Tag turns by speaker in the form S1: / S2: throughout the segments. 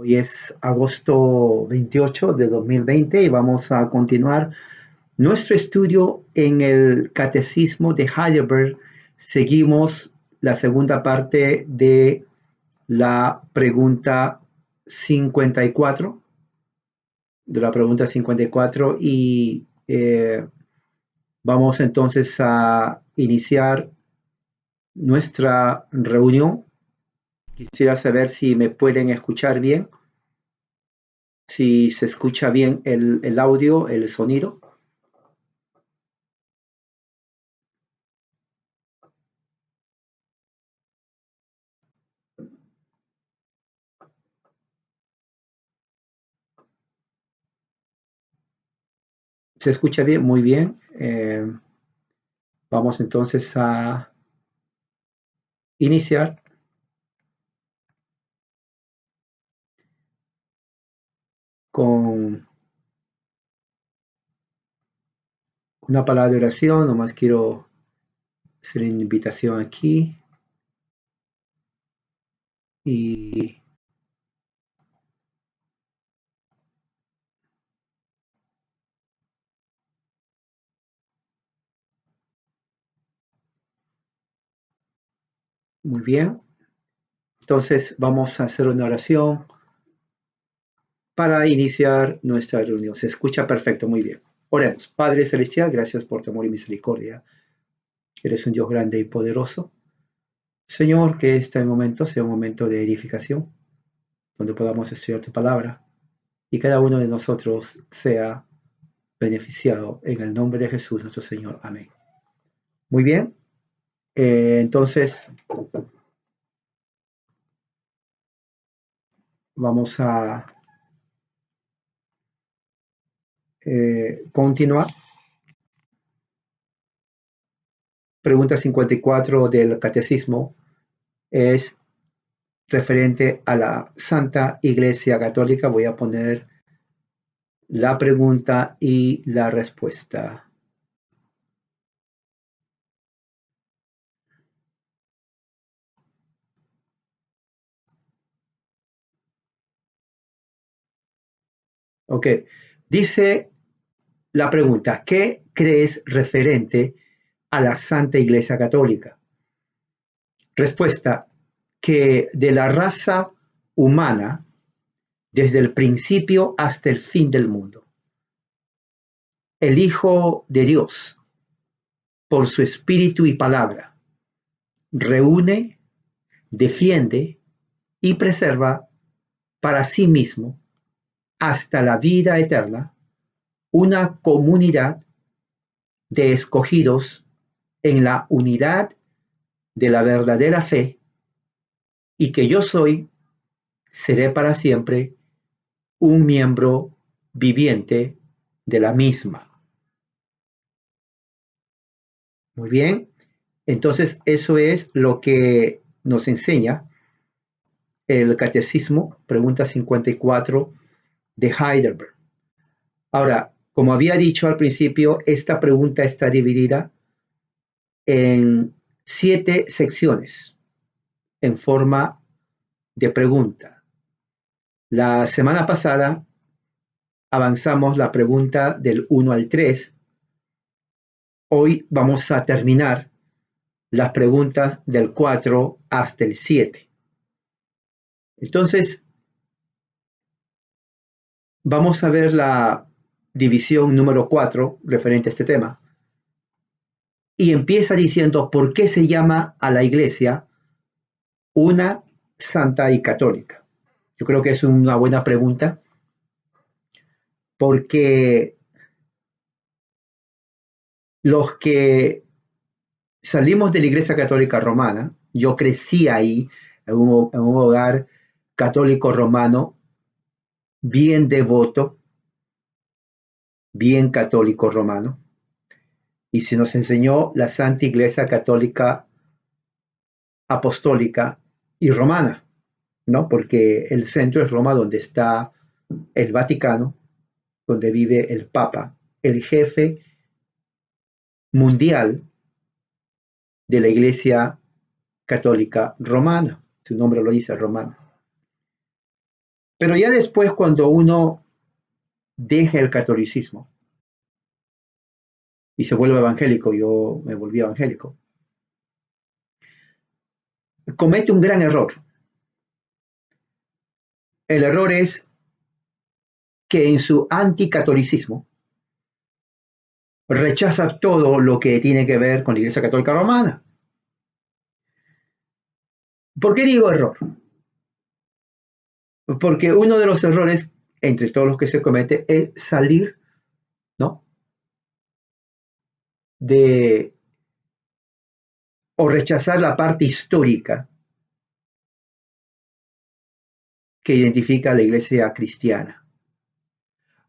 S1: Hoy es agosto 28 de 2020 y vamos a continuar nuestro estudio en el Catecismo de Heidelberg. Seguimos la segunda parte de la pregunta 54, y vamos entonces a iniciar nuestra reunión. Quisiera saber si me pueden escuchar bien, si se escucha bien el audio, el sonido. ¿Se escucha bien? Muy bien. Vamos entonces a iniciar con una palabra de oración. Nomás quiero hacer una invitación aquí. Y muy bien. Entonces vamos a hacer una oración para iniciar nuestra reunión. Se escucha perfecto, muy bien. Oremos. Padre Celestial, gracias por tu amor y misericordia. Eres un Dios grande y poderoso. Señor, que este momento sea un momento de edificación, donde podamos estudiar tu palabra y cada uno de nosotros sea beneficiado en el nombre de Jesús nuestro Señor. Amén. Muy bien. Entonces, vamos a continuar. Pregunta 54 del Catecismo es referente a la Santa Iglesia Católica. Voy a poner la pregunta y la respuesta. Ok. Dice la pregunta: ¿qué crees referente a la Santa Iglesia Católica? Respuesta: que de la raza humana, desde el principio hasta el fin del mundo, el Hijo de Dios, por su espíritu y palabra, reúne, defiende y preserva para sí mismo, hasta la vida eterna, una comunidad de escogidos en la unidad de la verdadera fe, y que yo seré para siempre un miembro viviente de la misma. Muy bien. Entonces, eso es lo que nos enseña el Catecismo, pregunta 54 de Heidelberg. Ahora, como había dicho al principio, esta pregunta está dividida en 7 secciones en forma de pregunta. La semana pasada avanzamos la pregunta del 1 al 3. Hoy vamos a terminar las preguntas del 4 hasta el 7. Entonces, vamos a ver la división número 4 referente a este tema. Y empieza diciendo por qué se llama a la iglesia una, santa y católica. Yo creo que es una buena pregunta porque los que salimos de la Iglesia Católica Romana, yo crecí ahí en un hogar católico romano bien devoto, bien católico romano, y se nos enseñó la Santa Iglesia Católica Apostólica y Romana, ¿no? Porque el centro es Roma, donde está el Vaticano, donde vive el Papa, el jefe mundial de la Iglesia Católica Romana. Su nombre lo dice, romana. Pero ya después, cuando uno deja el catolicismo y se vuelve evangélico, yo me volví evangélico, comete un gran error. El error es que en su anticatolicismo rechaza todo lo que tiene que ver con la Iglesia Católica Romana. ¿Por qué digo error? Porque uno de los errores, entre todos los que se comete, es salir, ¿no?, de o rechazar la parte histórica que identifica a la Iglesia cristiana.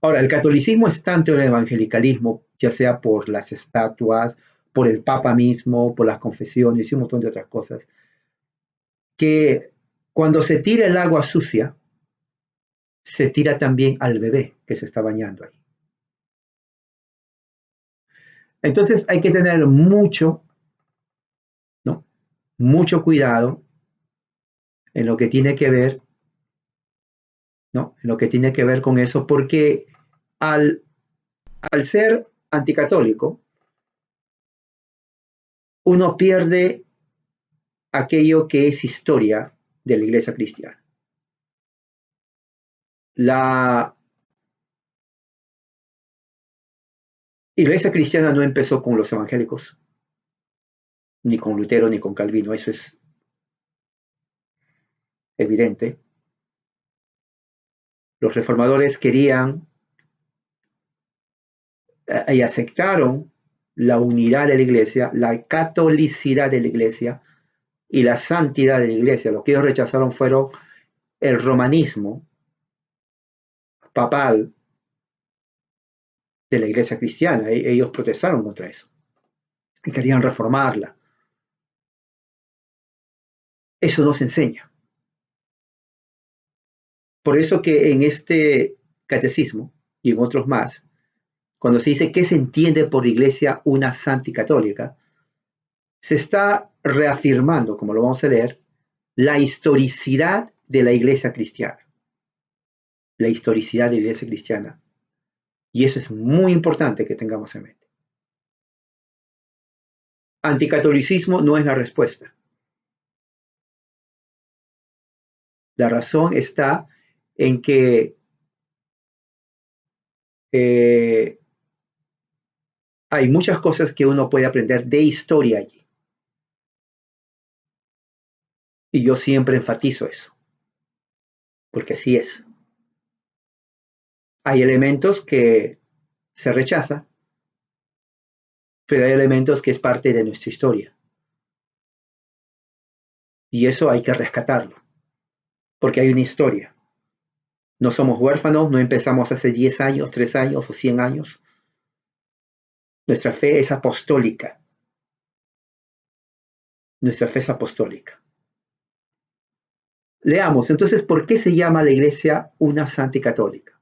S1: Ahora, el catolicismo es tanto el evangelicalismo, ya sea por las estatuas, por el Papa mismo, por las confesiones y un montón de otras cosas, que cuando se tira el agua sucia, se tira también al bebé que se está bañando ahí. Entonces hay que tener mucho, ¿no?, mucho cuidado en lo que tiene que ver, ¿no?, en lo que tiene que ver con eso, porque al ser anticatólico, uno pierde aquello que es historia de la Iglesia cristiana. La Iglesia cristiana no empezó con los evangélicos, ni con Lutero, ni con Calvino, eso es evidente. Los reformadores querían y aceptaron la unidad de la Iglesia, la catolicidad de la Iglesia y la santidad de la Iglesia. Lo que ellos rechazaron fueron el romanismo papal de la Iglesia cristiana. Ellos protestaron contra eso y querían reformarla. Eso no se enseña. Por eso que en este catecismo y en otros más, cuando se dice qué se entiende por iglesia una santa y católica, se está reafirmando, como lo vamos a leer, la historicidad de la iglesia cristiana. La historicidad de la iglesia cristiana. Y eso es muy importante que tengamos en mente. Anticatolicismo no es la respuesta. La razón está en que hay muchas cosas que uno puede aprender de historia allí. Y yo siempre enfatizo eso, porque así es. Hay elementos que se rechazan, pero hay elementos que es parte de nuestra historia. Y eso hay que rescatarlo, porque hay una historia. No somos huérfanos, no empezamos hace 10 años, 3 años o 100 años. Nuestra fe es apostólica. Nuestra fe es apostólica. Leamos, entonces, ¿por qué se llama la iglesia una santa y católica?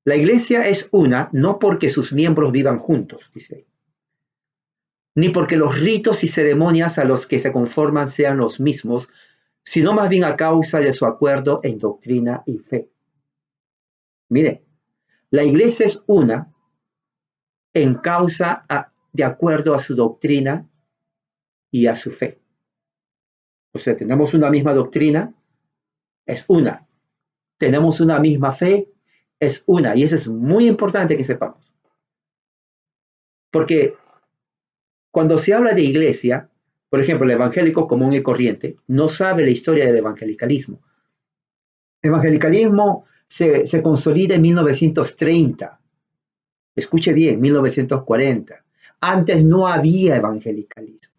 S1: La iglesia es una no porque sus miembros vivan juntos, dice ahí, ni porque los ritos y ceremonias a los que se conforman sean los mismos, sino más bien a causa de su acuerdo en doctrina y fe. Mire, la iglesia es una en causa de acuerdo a su doctrina y a su fe. O sea, tenemos una misma doctrina, es una. Tenemos una misma fe, es una. Y eso es muy importante que sepamos. Porque cuando se habla de iglesia, por ejemplo, el evangélico común y corriente no sabe la historia del evangelicalismo. El evangelicalismo se consolida en 1930. Escuche bien, 1940. Antes no había evangelicalismo.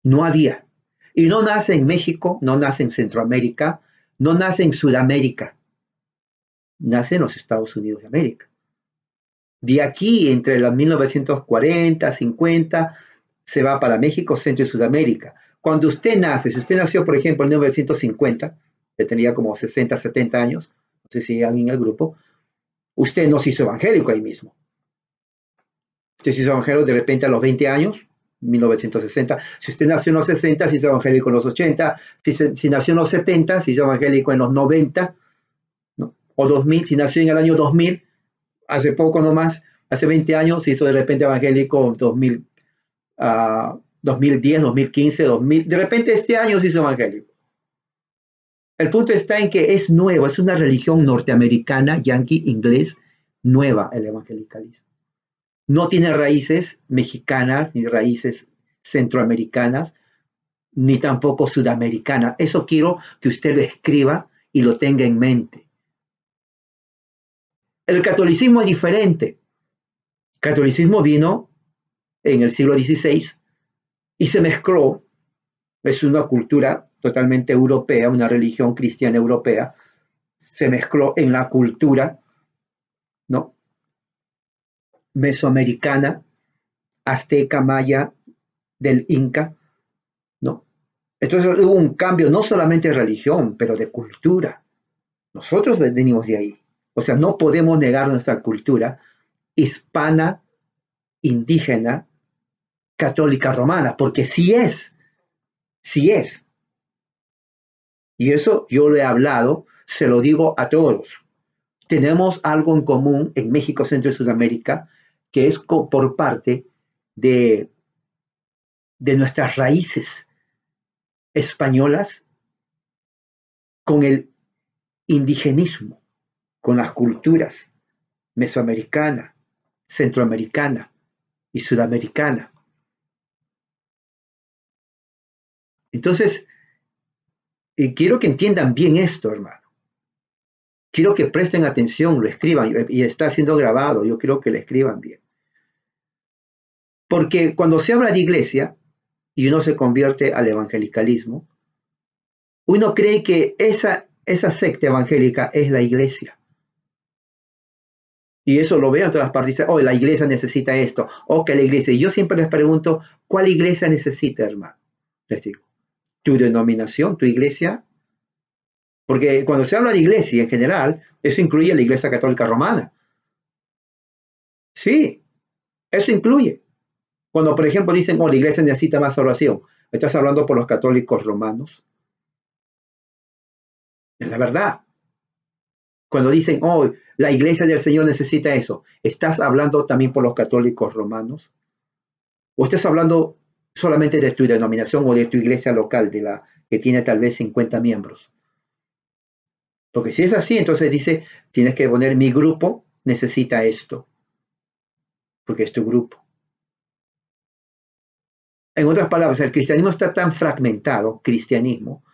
S1: No había. Y no nace en México, no nace en Centroamérica, no nace en Sudamérica. Nace en los Estados Unidos de América. De aquí, entre los 1940, 50, se va para México, Centro y Sudamérica. Cuando usted nace, si usted nació, por ejemplo, en 1950, que tenía como 60, 70 años, no sé si hay alguien en el grupo, usted no se hizo evangélico ahí mismo. Usted se hizo evangélico de repente a los 20 años, 1960. Si usted nació en los 60, se hizo evangélico en los 80. Si nació en los 70, se hizo evangélico en los 90, ¿no? O 2000, si nació en el año 2000, hace poco nomás, hace 20 años, se hizo de repente evangélico en 2000, 2010, 2015, 2000. De repente este año se hizo evangélico. El punto está en que es nuevo, es una religión norteamericana, yankee, inglés, nueva el evangelicalismo. No tiene raíces mexicanas, ni raíces centroamericanas, ni tampoco sudamericanas. Eso quiero que usted lo escriba y lo tenga en mente. El catolicismo es diferente. El catolicismo vino en el siglo XVI y se mezcló. Es una cultura totalmente europea, una religión cristiana europea. Se mezcló en la cultura, ¿no?, mesoamericana, azteca, maya, del Inca, ¿no? Entonces hubo un cambio no solamente de religión, pero de cultura. Nosotros venimos de ahí. O sea, no podemos negar nuestra cultura hispana, indígena, católica romana, porque sí es, sí es. Y eso yo lo he hablado, se lo digo a todos. Tenemos algo en común en México, Centro y Sudamérica, que es por parte de nuestras raíces españolas con el indigenismo, con las culturas mesoamericana, centroamericana y sudamericana. Entonces, quiero que entiendan bien esto, hermano. Quiero que presten atención, lo escriban, y está siendo grabado, yo quiero que lo escriban bien. Porque cuando se habla de iglesia y uno se convierte al evangelicalismo, uno cree que esa secta evangélica es la iglesia. Y eso lo veo en todas partes. Dice, oh, la iglesia necesita esto. O que la iglesia. Y yo siempre les pregunto, ¿cuál iglesia necesita, hermano? Les digo, ¿tu denominación, tu iglesia? Porque cuando se habla de iglesia en general, eso incluye la Iglesia Católica Romana. Sí, eso incluye. Cuando, por ejemplo, dicen, oh, la iglesia necesita más oración, ¿estás hablando por los católicos romanos? Es la verdad. Cuando dicen, oh, la iglesia del Señor necesita eso, ¿estás hablando también por los católicos romanos? ¿O estás hablando solamente de tu denominación o de tu iglesia local, de la que tiene tal vez 50 miembros? Porque si es así, entonces dice, tienes que poner mi grupo necesita esto, porque es tu grupo. En otras palabras, el cristianismo está tan fragmentado, cristianismo,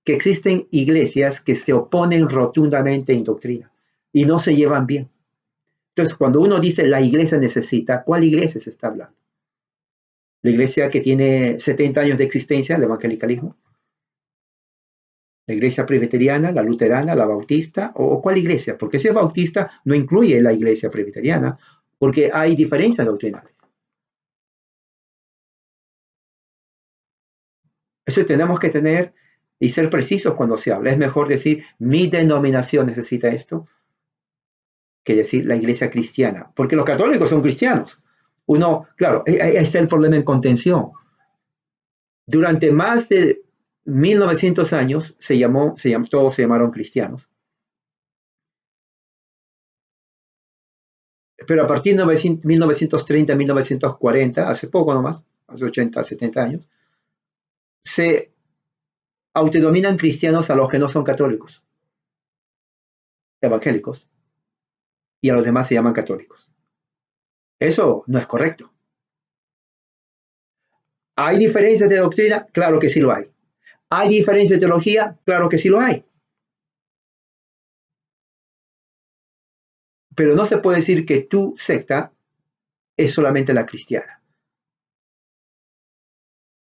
S1: que existen iglesias que se oponen rotundamente en doctrina y no se llevan bien. Entonces, cuando uno dice la iglesia necesita, ¿cuál iglesia se está hablando? ¿La iglesia que tiene 70 años de existencia, el evangelicalismo? ¿La iglesia presbiteriana, la luterana, la bautista? ¿O cuál iglesia? Porque si es bautista, no incluye la iglesia presbiteriana, porque hay diferencias doctrinales. Eso tenemos que tener y ser precisos cuando se habla. Es mejor decir, mi denominación necesita esto, que decir la iglesia cristiana. Porque los católicos son cristianos. Uno, claro, ahí está el problema en contención. Durante más de 1900 años todos se llamaron cristianos. Pero a partir de 1930, 1940, hace poco nomás, hace 80, 70 años, se autodenominan cristianos a los que no son católicos, evangélicos, y a los demás se llaman católicos. Eso no es correcto. ¿Hay diferencias de doctrina? Claro que sí lo hay. ¿Hay diferencias de teología? Claro que sí lo hay. Pero no se puede decir que tu secta es solamente la cristiana.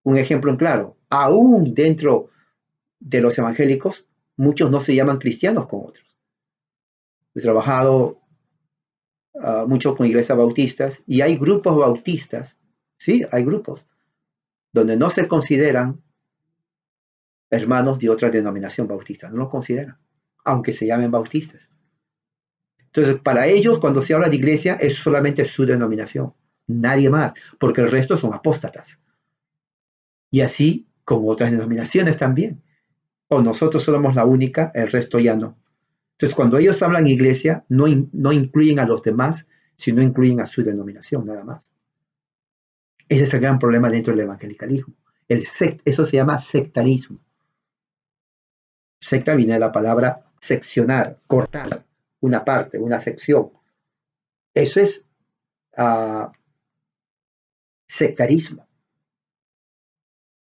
S1: Un ejemplo en claro, aún dentro de los evangélicos, muchos no se llaman cristianos con otros. He trabajado mucho con iglesias bautistas y hay grupos bautistas, sí, hay grupos, donde no se consideran hermanos de otra denominación bautista, no los consideran, aunque se llamen bautistas. Entonces, para ellos, cuando se habla de iglesia, es solamente su denominación, nadie más, porque el resto son apóstatas. Y así con otras denominaciones también. O nosotros somos la única, el resto ya no. Entonces, cuando ellos hablan iglesia, no incluyen a los demás, sino incluyen a su denominación, nada más. Ese es el gran problema dentro del evangelicalismo. Eso se llama sectarismo. Secta viene de la palabra seccionar, cortar una parte, una sección. Eso es sectarismo.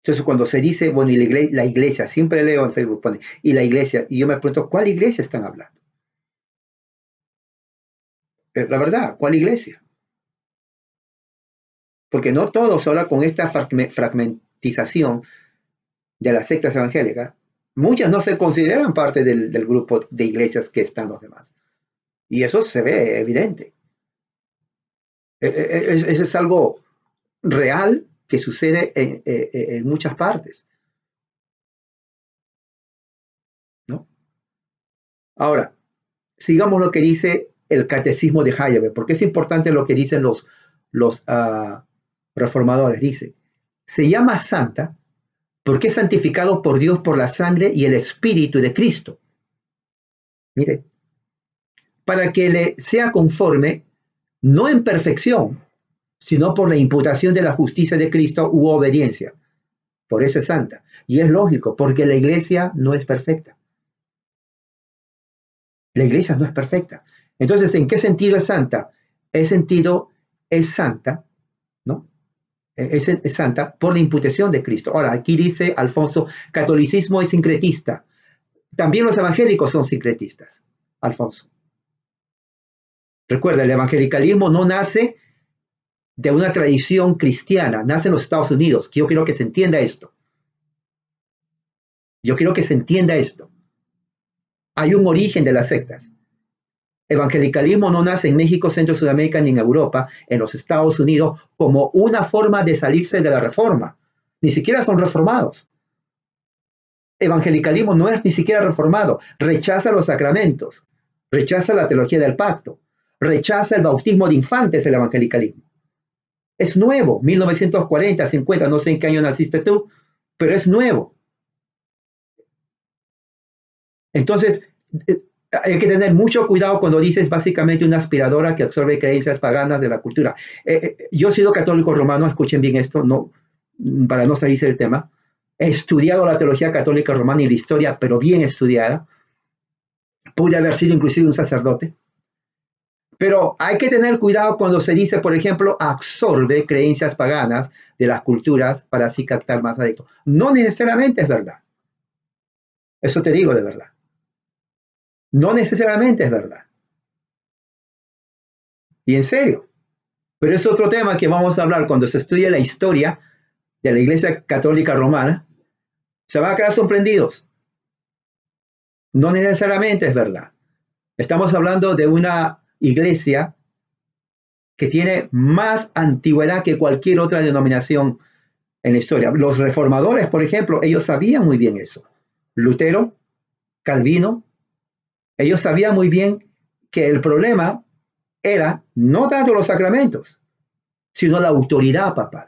S1: Entonces, cuando se dice, bueno, y la iglesia, siempre leo en Facebook, pone, y la iglesia, y yo me pregunto, ¿cuál iglesia están hablando? La verdad, ¿cuál iglesia? Porque no todos ahora con esta fragmentización de las sectas evangélicas, muchas no se consideran parte del grupo de iglesias que están los demás. Y eso se ve evidente. Eso es algo real que sucede en muchas partes, ¿no? Ahora, sigamos lo que dice el catecismo de Heidelberg, porque es importante lo que dicen los reformadores. Dice, se llama santa porque es santificado por Dios por la sangre y el espíritu de Cristo. Mire, para que le sea conforme, no en perfección, sino por la imputación de la justicia de Cristo u obediencia. Por eso es santa. Y es lógico, porque la iglesia no es perfecta. La iglesia no es perfecta. Entonces, ¿en qué sentido es santa? El sentido es santa, ¿no? Es santa por la imputación de Cristo. Ahora, aquí dice Alfonso, catolicismo es sincretista. También los evangélicos son sincretistas, Alfonso. Recuerda, el evangelicalismo no nace de una tradición cristiana, nace en los Estados Unidos. Yo quiero que se entienda esto. Yo quiero que se entienda esto. Hay un origen de las sectas. Evangelicalismo no nace en México, Centro, Sudamérica, ni en Europa, en los Estados Unidos, como una forma de salirse de la reforma. Ni siquiera son reformados. Evangelicalismo no es ni siquiera reformado. Rechaza los sacramentos, rechaza la teología del pacto, rechaza el bautismo de infantes, el evangelicalismo. Es nuevo, 1940, 50, no sé en qué año naciste tú, pero es nuevo. Entonces, hay que tener mucho cuidado cuando dices básicamente una aspiradora que absorbe creencias paganas de la cultura. Yo he sido católico romano, escuchen bien esto, no, para no salirse del tema. He estudiado la teología católica romana y la historia, pero bien estudiada. Pude haber sido inclusive un sacerdote. Pero hay que tener cuidado cuando se dice, por ejemplo, absorbe creencias paganas de las culturas para así captar más adeptos. No necesariamente es verdad. Eso te digo de verdad. No necesariamente es verdad. Y en serio. Pero es otro tema que vamos a hablar cuando se estudie la historia de la Iglesia Católica Romana. Se van a quedar sorprendidos. No necesariamente es verdad. Estamos hablando de una iglesia que tiene más antigüedad que cualquier otra denominación en la historia. Los reformadores, por ejemplo, ellos sabían muy bien eso. Lutero, Calvino, ellos sabían muy bien que el problema era no tanto los sacramentos, sino la autoridad papal.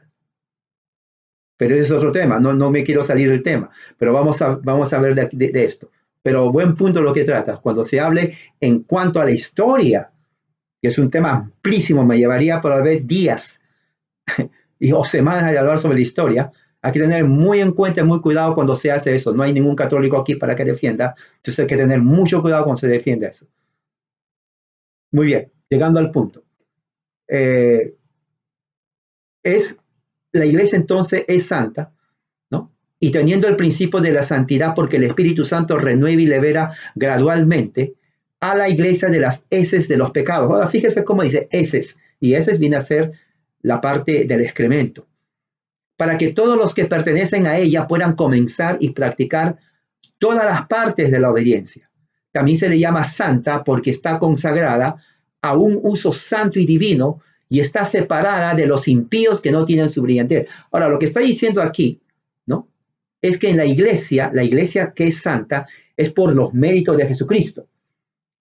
S1: Pero ese es otro tema, no me quiero salir del tema, pero vamos a ver de esto. Pero buen punto lo que tratas, cuando se hable en cuanto a la historia, que es un tema amplísimo, me llevaría por vez días o semanas de hablar sobre la historia. Hay que tener muy en cuenta, muy cuidado cuando se hace eso. No hay ningún católico aquí para que defienda, entonces hay que tener mucho cuidado cuando se defiende eso. Muy bien, llegando al punto. La iglesia entonces es santa, ¿no? Y teniendo el principio de la santidad, porque el Espíritu Santo renueva y libera gradualmente a la iglesia de las heces de los pecados. Ahora fíjese cómo dice heces, y heces viene a ser la parte del excremento, para que todos los que pertenecen a ella puedan comenzar y practicar todas las partes de la obediencia. También se le llama santa porque está consagrada a un uso santo y divino y está separada de los impíos que no tienen su brillantez. Ahora, lo que está diciendo aquí, ¿no? Es que en la iglesia que es santa, es por los méritos de Jesucristo.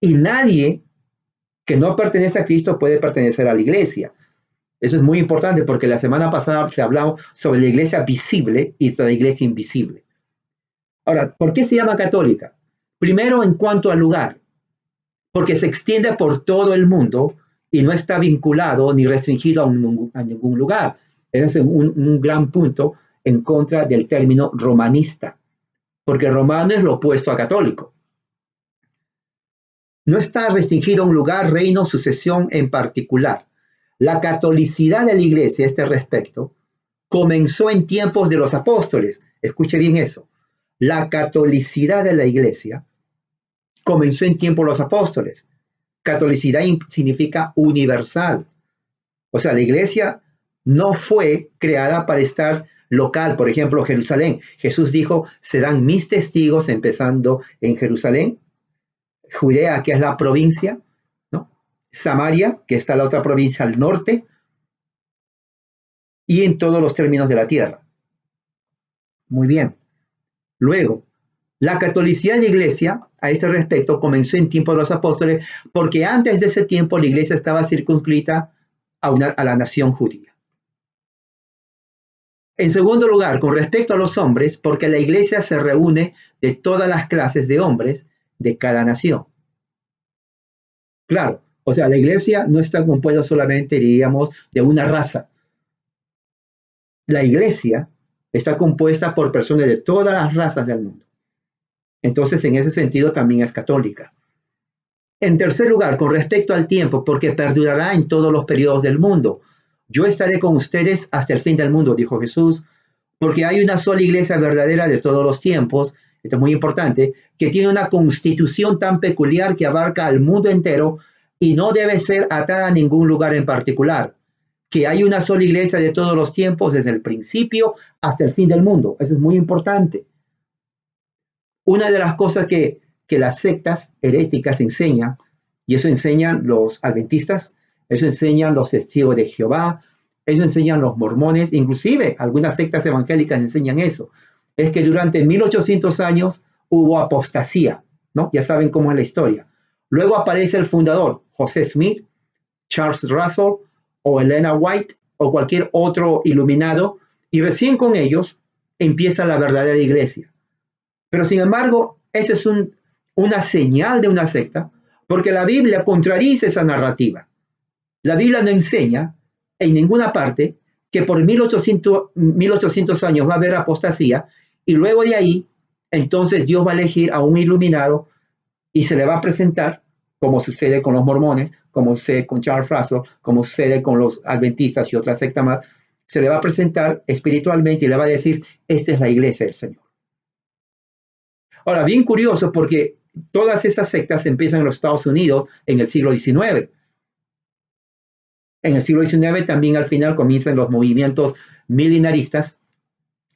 S1: Y nadie que no pertenece a Cristo puede pertenecer a la iglesia. Eso es muy importante porque la semana pasada se habló sobre la iglesia visible y la iglesia invisible. Ahora, ¿por qué se llama católica? Primero, en cuanto al lugar, porque se extiende por todo el mundo y no está vinculado ni restringido a ningún lugar. Ese es un gran punto en contra del término romanista, porque romano es lo opuesto a católico. No está restringido a un lugar, reino, sucesión en particular. La catolicidad de la iglesia a este respecto comenzó en tiempos de los apóstoles. Escuche bien eso. La catolicidad de la iglesia comenzó en tiempos de los apóstoles. Catolicidad significa universal. O sea, la iglesia no fue creada para estar local. Por ejemplo, Jerusalén. Jesús dijo, serán mis testigos empezando en Jerusalén, Judea, que es la provincia, ¿no? Samaria, que está la otra provincia al norte, y en todos los términos de la tierra. Muy bien. Luego, la catolicidad de la iglesia, a este respecto, comenzó en tiempo de los apóstoles, porque antes de ese tiempo la iglesia estaba circunscrita a la nación judía. En segundo lugar, con respecto a los hombres, porque la iglesia se reúne de todas las clases de hombres de cada nación. Claro, o sea, la iglesia no está compuesta solamente, diríamos, de una raza. La iglesia está compuesta por personas de todas las razas del mundo. Entonces, en ese sentido, también es católica. En tercer lugar, con respecto al tiempo, porque perdurará en todos los periodos del mundo. Yo estaré con ustedes hasta el fin del mundo, dijo Jesús, porque hay una sola iglesia verdadera de todos los tiempos, esto es muy importante, que tiene una constitución tan peculiar que abarca al mundo entero y no debe ser atada a ningún lugar en particular. Que hay una sola iglesia de todos los tiempos, desde el principio hasta el fin del mundo. Eso es muy importante. Una de las cosas que las sectas heréticas enseñan, y eso enseñan los adventistas, eso enseñan los testigos de Jehová, eso enseñan los mormones, inclusive algunas sectas evangélicas enseñan eso, es que durante 1800 años hubo apostasía, ¿no? Ya saben cómo es la historia. Luego aparece el fundador, José Smith, Charles Russell o Elena White o cualquier otro iluminado, y recién con ellos empieza la verdadera iglesia. Pero sin embargo, esa es una señal de una secta, porque la Biblia contradice esa narrativa. La Biblia no enseña en ninguna parte que por 1800 años va a haber apostasía y luego de ahí, entonces Dios va a elegir a un iluminado y se le va a presentar, como sucede con los mormones, como sucede con Charles Russell, como sucede con los adventistas y otras sectas más, se le va a presentar espiritualmente y le va a decir, esta es la iglesia del Señor. Ahora, bien curioso porque todas esas sectas empiezan en los Estados Unidos en el siglo XIX. En el siglo XIX también al final comienzan los movimientos milenaristas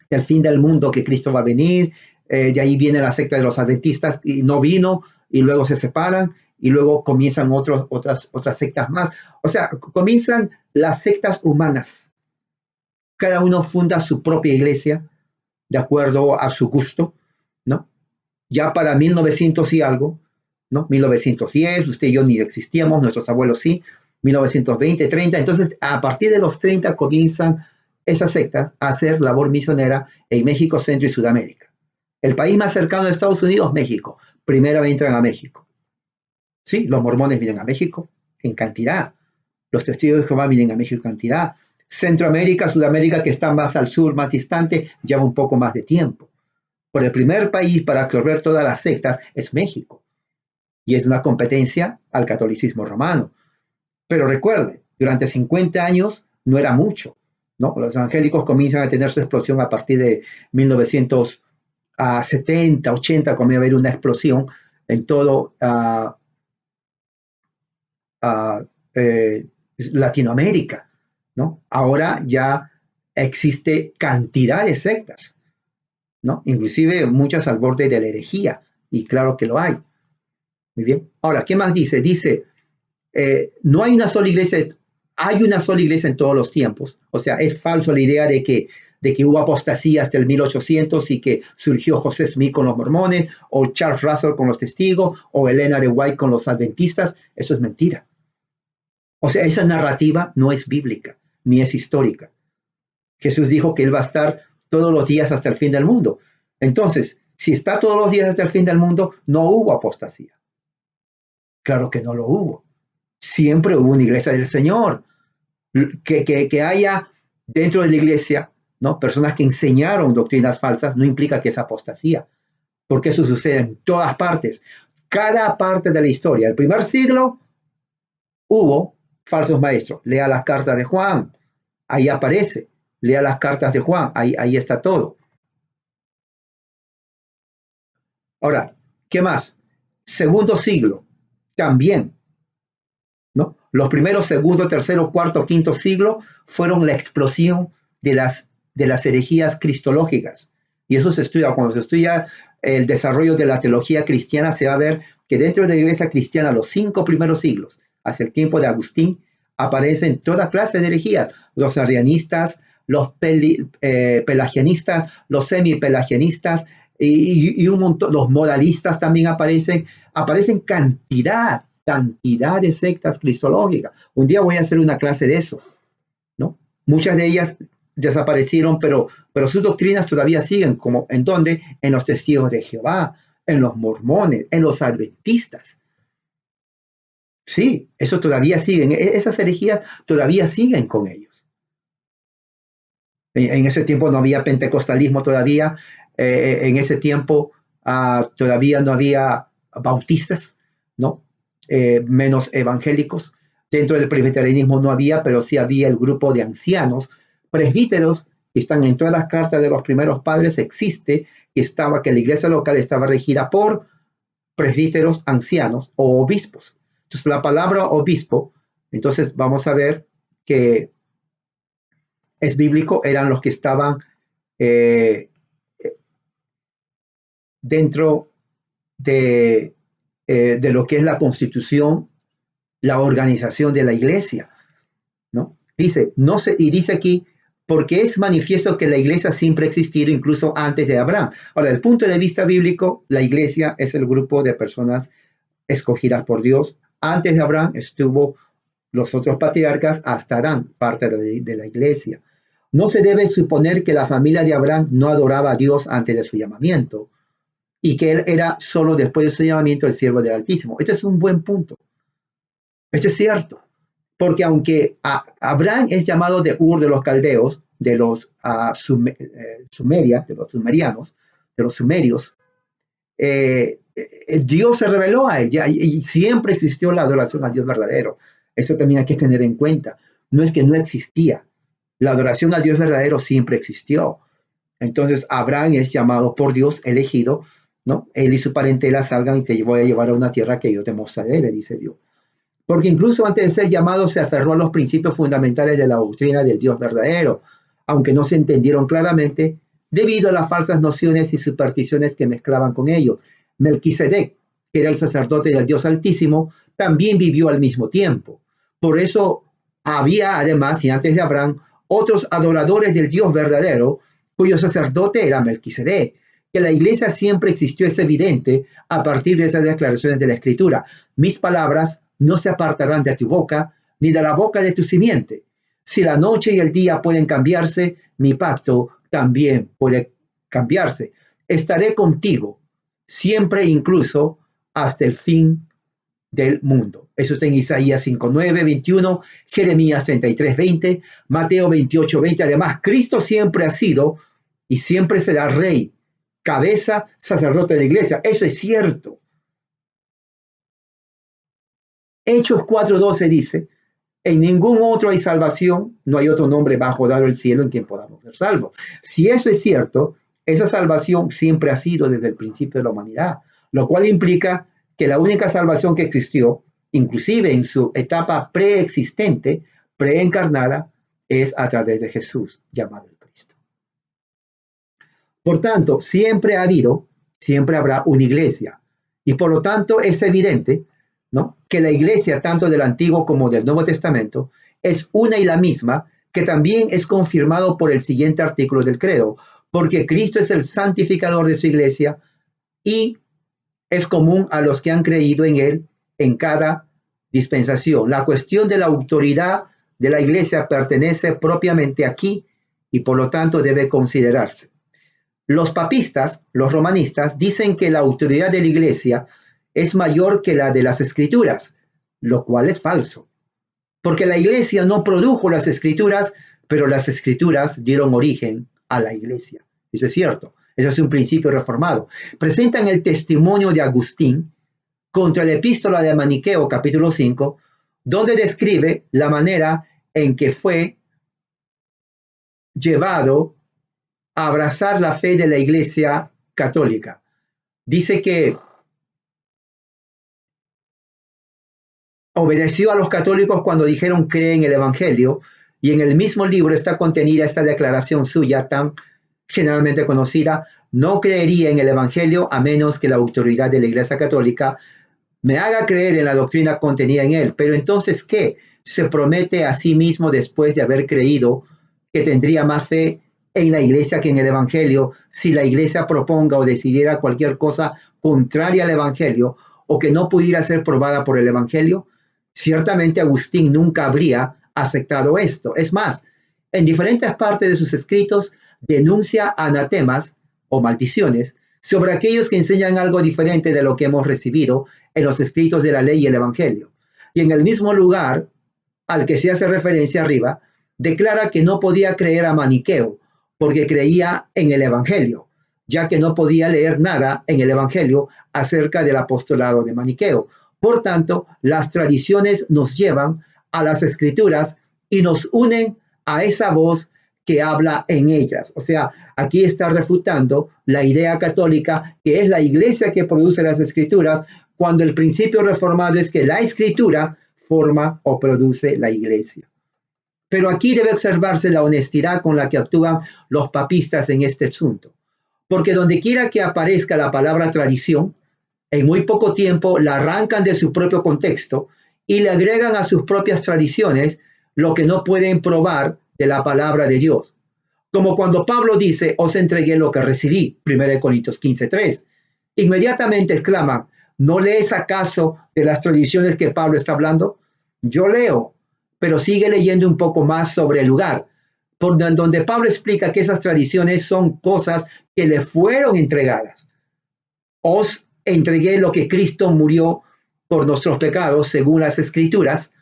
S1: del fin del mundo, que Cristo va a venir. De ahí viene la secta de los adventistas y no vino y luego se separan y luego comienzan otras sectas más. O sea, comienzan las sectas humanas. Cada uno funda su propia iglesia de acuerdo a su gusto, ¿no? Ya para 1900 y algo, ¿no? 1910, usted y yo ni existíamos, nuestros abuelos sí, 1920, 30. Entonces, a partir de los 30 comienzan esas sectas a hacer labor misionera en México, Centro y Sudamérica. El país más cercano a Estados Unidos, México. Primero entran a México. Sí, los mormones vienen a México en cantidad. Los testigos de Jehová vienen a México en cantidad. Centroamérica, Sudamérica, que está más al sur, más distante, lleva un poco más de tiempo. Por el primer país para absorber todas las sectas es México. Y es una competencia al catolicismo romano. Pero recuerde, durante 50 años no era mucho, ¿no? Los evangélicos comienzan a tener su explosión a partir de 1970, 80, comienza a haber una explosión en todo Latinoamérica, ¿no? Ahora ya existe cantidad de sectas, ¿no? Inclusive muchas al borde de la herejía, y claro que lo hay. Muy bien. Ahora, ¿qué más dice? Dice, no hay una sola iglesia, hay una sola iglesia en todos los tiempos. O sea, es falso la idea de que hubo apostasía hasta el 1800 y que surgió José Smith con los mormones, o Charles Russell con los testigos, o Elena de White con los adventistas. Eso es mentira. O sea, esa narrativa no es bíblica. ni es histórica. Jesús dijo que Él va a estar todos los días hasta el fin del mundo. Entonces, si está todos los días hasta el fin del mundo, no hubo apostasía. Claro que no lo hubo. Siempre hubo una iglesia del Señor. Que haya dentro de la iglesia, ¿no?, personas que enseñaron doctrinas falsas no implica que es apostasía, porque eso sucede en todas partes. Cada parte de la historia. El primer siglo hubo falsos maestros. Lea las cartas de Juan. Ahí aparece. Lea las cartas de Juan. Ahí está todo. Ahora, ¿qué más? Segundo siglo. También, ¿no? Los primeros, segundo, tercero, cuarto, quinto siglo fueron la explosión de las herejías cristológicas. Y eso se estudia. Cuando se estudia el desarrollo de la teología cristiana, se va a ver que dentro de la iglesia cristiana, los 5 primeros siglos, hacia el tiempo de Agustín, aparecen toda clase de herejías. Los arrianistas, los pelagianistas, los semipelagianistas y un montón, los modalistas también aparecen cantidad de sectas cristológicas. Un día voy a hacer una clase de eso, ¿no? Muchas de ellas desaparecieron, pero sus doctrinas todavía siguen, como ¿en dónde? En los testigos de Jehová, en los mormones, en los adventistas. Sí, eso todavía siguen, esas herejías todavía siguen con ellos. En ese tiempo no había pentecostalismo todavía, en ese tiempo todavía no había bautistas, ¿no? Menos evangélicos. Dentro del presbiterianismo no había, pero sí había el grupo de ancianos, presbíteros, que están en todas las cartas de los primeros padres, existe, que la iglesia local estaba regida por presbíteros ancianos o obispos. Entonces, la palabra obispo, entonces vamos a ver que es bíblico, eran los que estaban dentro de lo que es la constitución, la organización de la iglesia, ¿no? Dice aquí, porque es manifiesto que la iglesia siempre ha existido incluso antes de Abraham. Ahora, desde el punto de vista bíblico, la iglesia es el grupo de personas escogidas por Dios. Antes de Abraham estuvo los otros patriarcas hasta Adán, parte de la iglesia. No se debe suponer que la familia de Abraham no adoraba a Dios antes de su llamamiento y que él era solo después de su llamamiento el siervo del Altísimo. Esto es un buen punto. Esto es cierto, porque aunque Abraham es llamado de Ur de los caldeos, de los Sumeria, de los sumerianos, de los sumerios, Dios se reveló a él y siempre existió la adoración al Dios verdadero. Eso también hay que tener en cuenta. No es que no existía. La adoración al Dios verdadero siempre existió. Entonces Abraham es llamado por Dios, elegido, ¿no? Él y su parentela salgan y te voy a llevar a una tierra que yo te mostraré, le dice Dios. Porque incluso antes de ser llamado se aferró a los principios fundamentales de la doctrina del Dios verdadero, aunque no se entendieron claramente debido a las falsas nociones y supersticiones que mezclaban con ellos. Melquisedec, que era el sacerdote del Dios Altísimo, también vivió al mismo tiempo. Por eso había además, y antes de Abraham, otros adoradores del Dios verdadero, cuyo sacerdote era Melquisedec. Que la iglesia siempre existió es evidente a partir de esas declaraciones de la Escritura. Mis palabras no se apartarán de tu boca, ni de la boca de tu simiente. Si la noche y el día pueden cambiarse, mi pacto también puede cambiarse. Estaré contigo siempre, incluso hasta el fin del mundo. Eso está en Isaías 5:9, 21, Jeremías 33:20, Mateo 28:20. Además, Cristo siempre ha sido y siempre será rey, cabeza, sacerdote de la iglesia. Eso es cierto. Hechos 4:12 dice, en ningún otro hay salvación, no hay otro nombre bajo dado el cielo en quien podamos ser salvos. Si eso es cierto, esa salvación siempre ha sido desde el principio de la humanidad, lo cual implica que la única salvación que existió, inclusive en su etapa preexistente, preencarnada, es a través de Jesús, llamado el Cristo. Por tanto, siempre ha habido, siempre habrá una iglesia, y por lo tanto es evidente, ¿no?, que la iglesia, tanto del Antiguo como del Nuevo Testamento, es una y la misma, que también es confirmado por el siguiente artículo del credo, porque Cristo es el santificador de su iglesia y es común a los que han creído en él en cada dispensación. La cuestión de la autoridad de la iglesia pertenece propiamente aquí y por lo tanto debe considerarse. Los papistas, los romanistas, dicen que la autoridad de la iglesia es mayor que la de las escrituras, lo cual es falso, porque la iglesia no produjo las escrituras, pero las escrituras dieron origen a la iglesia. Eso es cierto, eso es un principio reformado. Presentan el testimonio de Agustín contra la epístola de Maniqueo, capítulo 5, donde describe la manera en que fue llevado a abrazar la fe de la iglesia católica. Dice que obedeció a los católicos cuando dijeron cree en el evangelio, y en el mismo libro está contenida esta declaración suya tan generalmente conocida: no creería en el evangelio a menos que la autoridad de la iglesia católica me haga creer en la doctrina contenida en él. Pero entonces, ¿qué? Se promete a sí mismo, después de haber creído, que tendría más fe en la iglesia que en el evangelio, si la iglesia proponga o decidiera cualquier cosa contraria al evangelio o que no pudiera ser probada por el evangelio. Ciertamente Agustín nunca habría aceptado esto. Es más, en diferentes partes de sus escritos denuncia anatemas o maldiciones sobre aquellos que enseñan algo diferente de lo que hemos recibido en los escritos de la ley y el evangelio. Y en el mismo lugar al que se hace referencia arriba, declara que no podía creer a Maniqueo porque creía en el evangelio, ya que no podía leer nada en el evangelio acerca del apostolado de Maniqueo. Por tanto, las tradiciones nos llevan a las escrituras y nos unen a esa voz que habla en ellas. O sea, aquí está refutando la idea católica que es la iglesia que produce las escrituras, cuando el principio reformado es que la escritura forma o produce la iglesia. Pero aquí debe observarse la honestidad con la que actúan los papistas en este asunto, porque donde quiera que aparezca la palabra tradición, en muy poco tiempo la arrancan de su propio contexto y le agregan a sus propias tradiciones lo que no pueden probar de la palabra de Dios. Como cuando Pablo dice, os entregué lo que recibí, 1 Corintios 15:3. Inmediatamente exclaman, ¿no lees acaso de las tradiciones que Pablo está hablando? Yo leo, pero sigue leyendo un poco más sobre el lugar, por donde Pablo explica que esas tradiciones son cosas que le fueron entregadas. Os entregué lo que Cristo murió por nuestros pecados, según las Escrituras,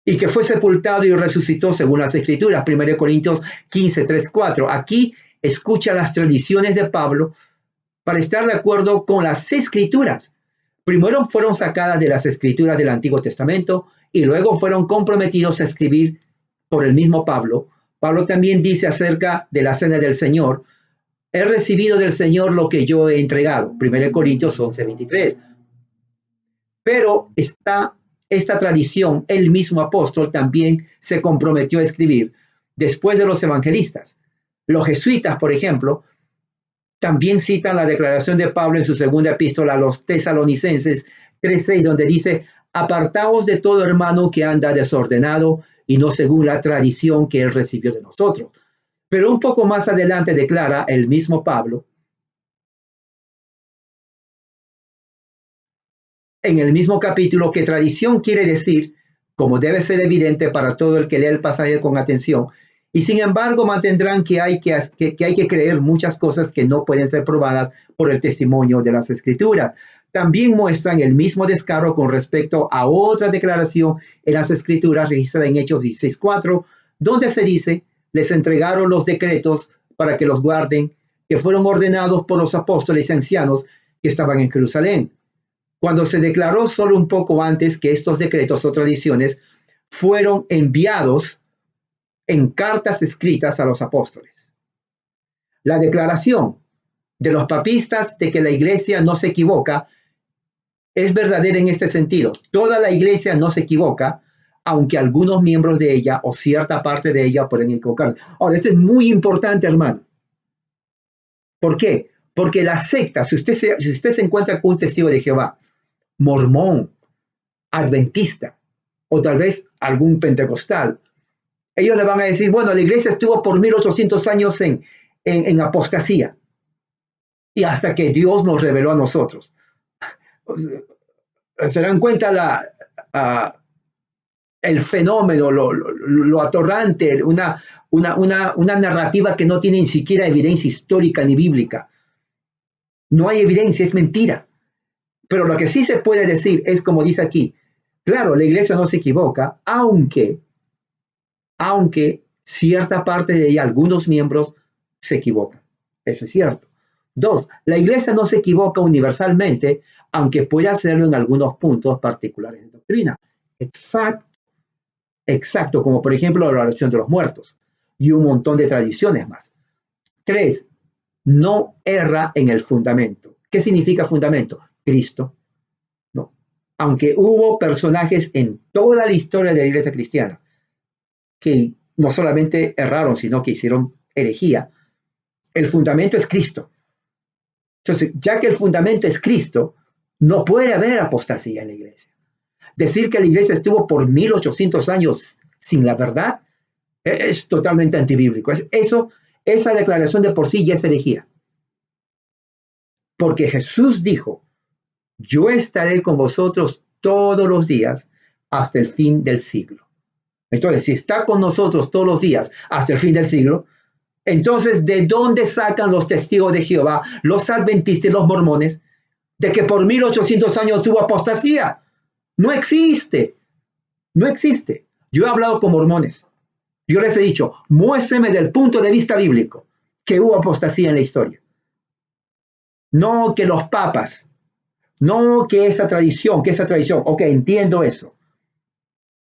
S1: y que fue sepultado y resucitó según las Escrituras, 1 Corintios 15:3-4. Aquí escucha las tradiciones de Pablo para estar de acuerdo con las Escrituras. Primero fueron sacadas de las Escrituras del Antiguo Testamento y luego fueron comprometidos a escribir por el mismo Pablo. Pablo también dice acerca de la cena del Señor: he recibido del Señor lo que yo he entregado, 1 Corintios 11:23. Pero esta tradición, el mismo apóstol también se comprometió a escribir después de los evangelistas. Los jesuitas, por ejemplo, también citan la declaración de Pablo en su segunda epístola a los tesalonicenses 3:6, donde dice: apartaos de todo hermano que anda desordenado y no según la tradición que él recibió de nosotros. Pero un poco más adelante declara el mismo Pablo, en el mismo capítulo, que tradición quiere decir, como debe ser evidente para todo el que lee el pasaje con atención, y sin embargo mantendrán que hay que creer muchas cosas que no pueden ser probadas por el testimonio de las Escrituras. También muestran el mismo descaro con respecto a otra declaración en las Escrituras registrada en Hechos 16:4, donde se dice: les entregaron los decretos para que los guarden, que fueron ordenados por los apóstoles y ancianos que estaban en Jerusalén. Cuando se declaró solo un poco antes que estos decretos o tradiciones fueron enviados en cartas escritas a los apóstoles. La declaración de los papistas de que la iglesia no se equivoca es verdadera en este sentido. Toda la iglesia no se equivoca, aunque algunos miembros de ella o cierta parte de ella pueden equivocarse. Ahora, esto es muy importante, hermano. ¿Por qué? Porque la secta, si usted se encuentra con un testigo de Jehová, mormón, adventista o tal vez algún pentecostal, ellos le van a decir: bueno, la iglesia estuvo por 1800 años en apostasía y hasta que Dios nos reveló a nosotros. ¿Se dan cuenta el fenómeno, lo atorrante, una narrativa que no tiene ni siquiera evidencia histórica ni bíblica. No hay evidencia, es mentira. Pero lo que sí se puede decir es, como dice aquí, claro, la iglesia no se equivoca, aunque cierta parte de ella, algunos miembros, se equivocan. Eso es cierto. Dos, la iglesia no se equivoca universalmente, aunque puede hacerlo en algunos puntos particulares de doctrina. Exacto, exacto, como por ejemplo la oración de los muertos y un montón de tradiciones más. Tres, no erra en el fundamento. ¿Qué significa fundamento? Cristo. ¿No? Aunque hubo personajes en toda la historia de la iglesia cristiana que no solamente erraron, sino que hicieron herejía, el fundamento es Cristo. Entonces, ya que el fundamento es Cristo, no puede haber apostasía en la iglesia. Decir que la iglesia estuvo por 1800 años sin la verdad es totalmente antibíblico. Esa declaración de por sí ya es herejía. Porque Jesús dijo, yo estaré con vosotros todos los días hasta el fin del siglo. Entonces, si está con nosotros todos los días hasta el fin del siglo, entonces, ¿de dónde sacan los testigos de Jehová, los adventistas y los mormones, de que por 1800 años hubo apostasía? No existe, no existe. Yo he hablado con mormones. Yo les he dicho, muéstrame del punto de vista bíblico que hubo apostasía en la historia. No que los papas, no que esa tradición, ok, entiendo eso.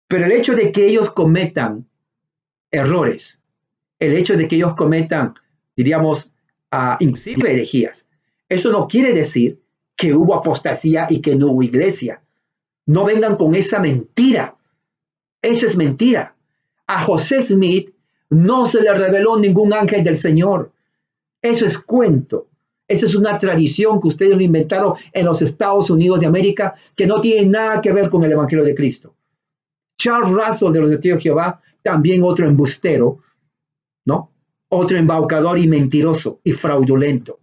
S1: Pero el hecho de que ellos cometan errores, el hecho de que ellos cometan, diríamos, inclusive herejías, eso no quiere decir que hubo apostasía y que no hubo iglesia. No vengan con esa mentira. Eso es mentira. A José Smith no se le reveló ningún ángel del Señor. Eso es cuento. Esa es una tradición que ustedes lo inventaron en los Estados Unidos de América que no tiene nada que ver con el Evangelio de Cristo. Charles Russell de los Testigos de Jehová, también otro embustero, ¿no? Otro embaucador y mentiroso y fraudulento.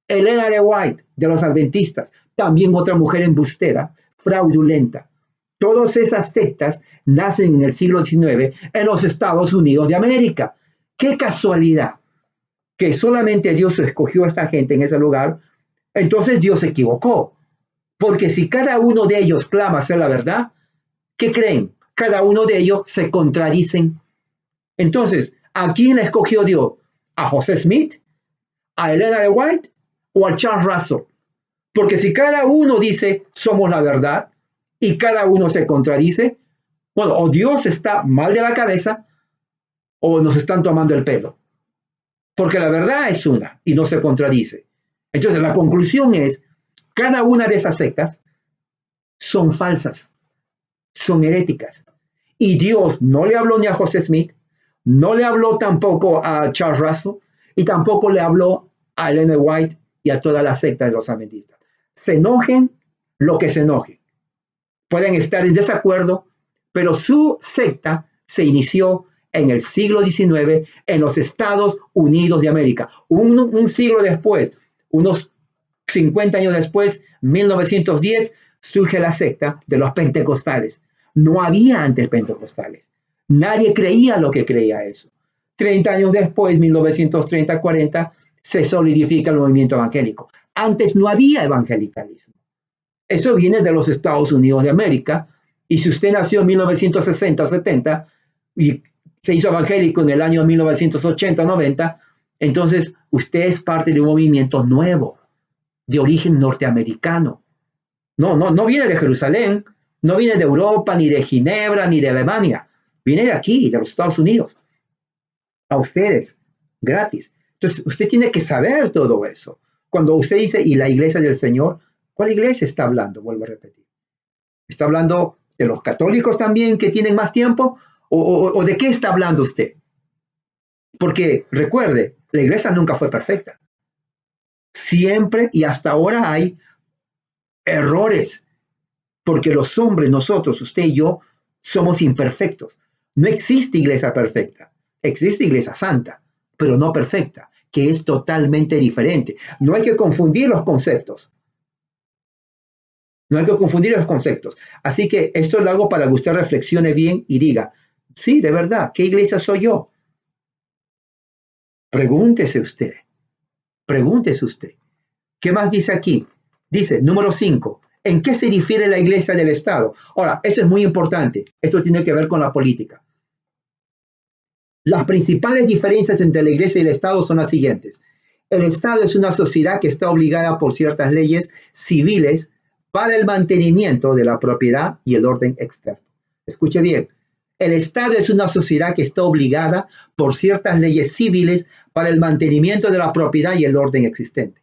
S1: Elena de White de los Adventistas, también otra mujer embustera, fraudulenta. Todas esas sectas nacen en el siglo XIX en los Estados Unidos de América. ¡Qué casualidad! Que solamente Dios escogió a esta gente en ese lugar, entonces Dios se equivocó. Porque si cada uno de ellos clama ser la verdad, ¿qué creen? Cada uno de ellos se contradicen. Entonces, ¿a quién le escogió Dios? ¿A José Smith? ¿A Elena de White? ¿O a Charles Russell? Porque si cada uno dice somos la verdad y cada uno se contradice, bueno, o Dios está mal de la cabeza o nos están tomando el pelo. Porque la verdad es una y no se contradice. Entonces, la conclusión es, cada una de esas sectas son falsas, son heréticas. Y Dios no le habló ni a José Smith, no le habló tampoco a Charles Russell y tampoco le habló a Elena White y a toda la secta de los adventistas. Se enojen lo que se enojen. Pueden estar en desacuerdo, pero su secta se inició en el siglo XIX en los Estados Unidos de América. Un siglo después, unos 50 años después, 1910, surge la secta de los pentecostales. No había antes pentecostales. Nadie creía lo que creía eso. 30 años después, 1930-40, se solidifica el movimiento evangélico. Antes no había evangelicalismo. Eso viene de los Estados Unidos de América. Y si usted nació en 1960 o 70 y se hizo evangélico en el año 1980-90, entonces usted es parte de un movimiento nuevo, de origen norteamericano. No viene de Jerusalén, no viene de Europa, ni de Ginebra, ni de Alemania. Viene de aquí, de los Estados Unidos. A ustedes, gratis. Entonces, usted tiene que saber todo eso. Cuando usted dice, ¿y la iglesia del Señor? ¿Cuál iglesia está hablando? Vuelvo a repetir. ¿Está hablando de los católicos también que tienen más tiempo? ¿O de qué está hablando usted? Porque recuerde, la iglesia nunca fue perfecta. Siempre y hasta ahora hay errores, porque los hombres, nosotros, usted y yo, somos imperfectos. No existe iglesia perfecta, existe iglesia santa, pero no perfecta, que es totalmente diferente. No hay que confundir los conceptos. No hay que confundir los conceptos. Así que esto lo hago para que usted reflexione bien y diga, sí, de verdad, ¿qué iglesia soy yo? Pregúntese usted, pregúntese usted. ¿Qué más dice aquí? Dice, número 5, ¿en qué se difiere la iglesia del Estado? Ahora, eso es muy importante. Esto tiene que ver con la política. Las principales diferencias entre la iglesia y el Estado son las siguientes. El Estado es una sociedad que está obligada por ciertas leyes civiles para el mantenimiento de la propiedad y el orden externo. Escuche bien, el Estado es una sociedad que está obligada por ciertas leyes civiles para el mantenimiento de la propiedad y el orden existente,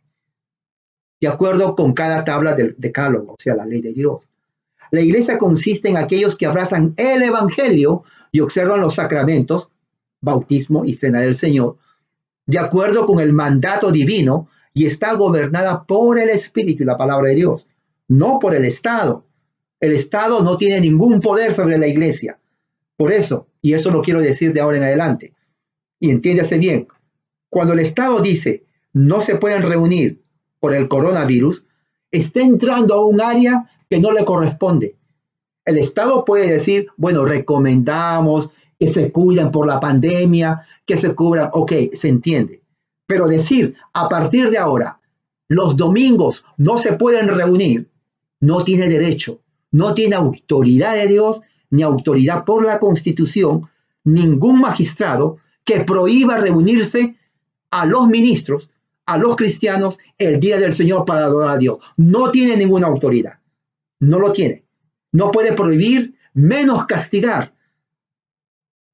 S1: de acuerdo con cada tabla del decálogo, o sea, la ley de Dios. La iglesia consiste en aquellos que abrazan el evangelio y observan los sacramentos, bautismo y cena del Señor, de acuerdo con el mandato divino, y está gobernada por el Espíritu y la palabra de Dios, no por el Estado. El Estado no tiene ningún poder sobre la iglesia. Por eso, y eso lo quiero decir de ahora en adelante, y entiéndase bien, cuando el Estado dice no se pueden reunir por el coronavirus, está entrando a un área que no le corresponde. El Estado puede decir, bueno, recomendamos que se cuiden por la pandemia, que se cubran, ok, se entiende. Pero decir, a partir de ahora, los domingos no se pueden reunir, no tiene derecho, no tiene autoridad de Dios, ni autoridad por la Constitución, ningún magistrado que prohíba reunirse a los ministros, a los cristianos, el día del Señor para adorar a Dios. No tiene ninguna autoridad, no lo tiene. No puede prohibir, menos castigar,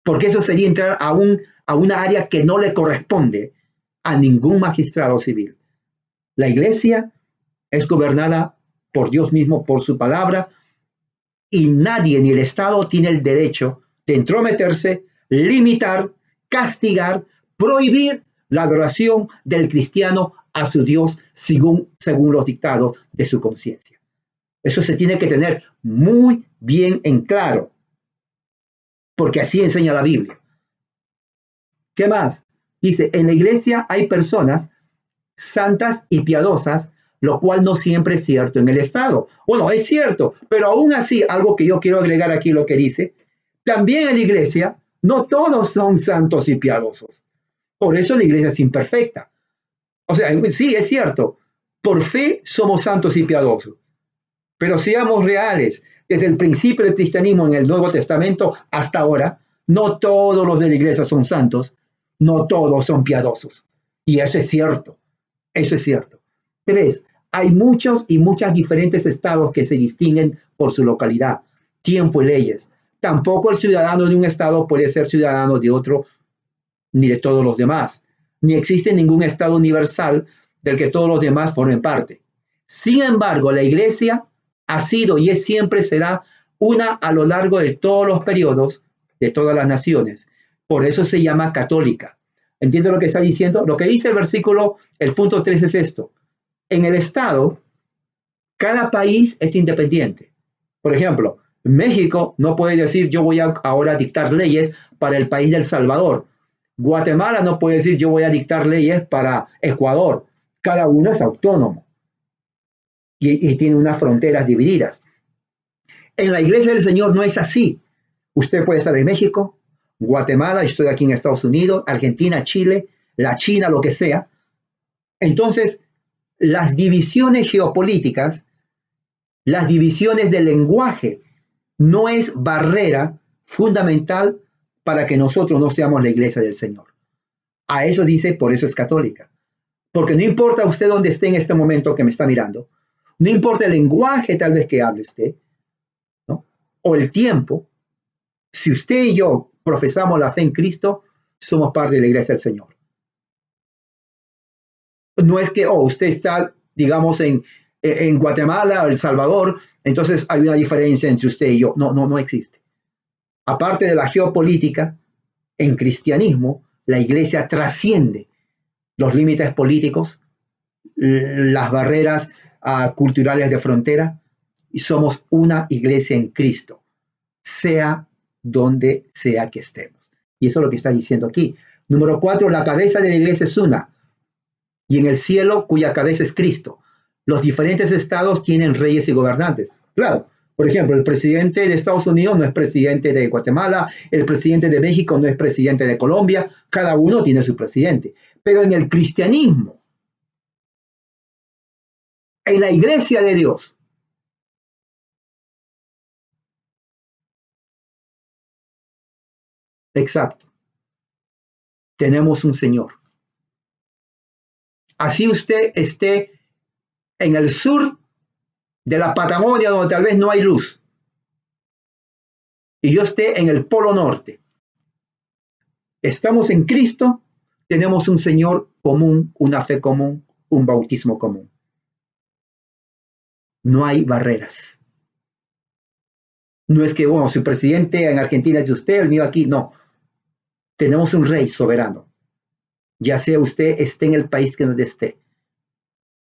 S1: porque eso sería entrar a una área que no le corresponde a ningún magistrado civil. La iglesia es gobernada por Dios mismo, por su palabra, y nadie, ni el Estado, tiene el derecho de entrometerse, limitar, castigar, prohibir la adoración del cristiano a su Dios según los dictados de su conciencia. Eso se tiene que tener muy bien en claro, porque así enseña la Biblia. ¿Qué más? Dice, en la iglesia hay personas santas y piadosas, lo cual no siempre es cierto en el Estado. Bueno, es cierto, pero aún así, algo que yo quiero agregar aquí, lo que dice, también en la iglesia no todos son santos y piadosos. Por eso la iglesia es imperfecta. O sea, sí, es cierto, por fe somos santos y piadosos, pero seamos reales, desde el principio del cristianismo en el Nuevo Testamento hasta ahora, no todos los de la iglesia son santos, no todos son piadosos. Y eso es cierto, eso es cierto. 3, hay muchos y muchas diferentes estados que se distinguen por su localidad, tiempo y leyes. Tampoco el ciudadano de un estado puede ser ciudadano de otro ni de todos los demás. Ni existe ningún estado universal del que todos los demás formen parte. Sin embargo, la iglesia ha sido y es siempre será una a lo largo de todos los periodos de todas las naciones. Por eso se llama católica. ¿Entiende lo que está diciendo? Lo que dice el versículo, el punto 3 es esto. En el Estado, cada país es independiente. Por ejemplo, México no puede decir yo voy a ahora dictar leyes para el país del Salvador. Guatemala no puede decir yo voy a dictar leyes para Ecuador. Cada uno es autónomo y tiene unas fronteras divididas. En la iglesia del Señor no es así. Usted puede estar en México, Guatemala, yo estoy aquí en Estados Unidos, Argentina, Chile, la China, lo que sea. Entonces, las divisiones geopolíticas, las divisiones del lenguaje, no es barrera fundamental para que nosotros no seamos la iglesia del Señor. A eso dice, por eso es católica. Porque no importa usted dónde esté en este momento que me está mirando, no importa el lenguaje tal vez que hable usted, ¿no? O el tiempo, si usted y yo profesamos la fe en Cristo, somos parte de la iglesia del Señor. No es que, usted está, digamos, en Guatemala o El Salvador, entonces hay una diferencia entre usted y yo. No, no, no existe. Aparte de la geopolítica, en cristianismo, la iglesia trasciende los límites políticos, las barreras culturales de frontera, y somos una iglesia en Cristo, sea donde sea que estemos. Y eso es lo que está diciendo aquí. Número 4, la cabeza de la iglesia es una, y en el cielo cuya cabeza es Cristo. Los diferentes estados tienen reyes y gobernantes. Claro, por ejemplo, el presidente de Estados Unidos no es presidente de Guatemala, el presidente de México no es presidente de Colombia, cada uno tiene su presidente. Pero en el cristianismo, en la iglesia de Dios, exacto, tenemos un Señor. Así usted esté en el sur de la Patagonia, donde tal vez no hay luz, y yo esté en el Polo Norte. Estamos en Cristo, tenemos un Señor común, una fe común, un bautismo común. No hay barreras. No es que, bueno, su presidente en Argentina es usted, el mío aquí, no. Tenemos un rey soberano. Ya sea usted esté en el país que donde esté,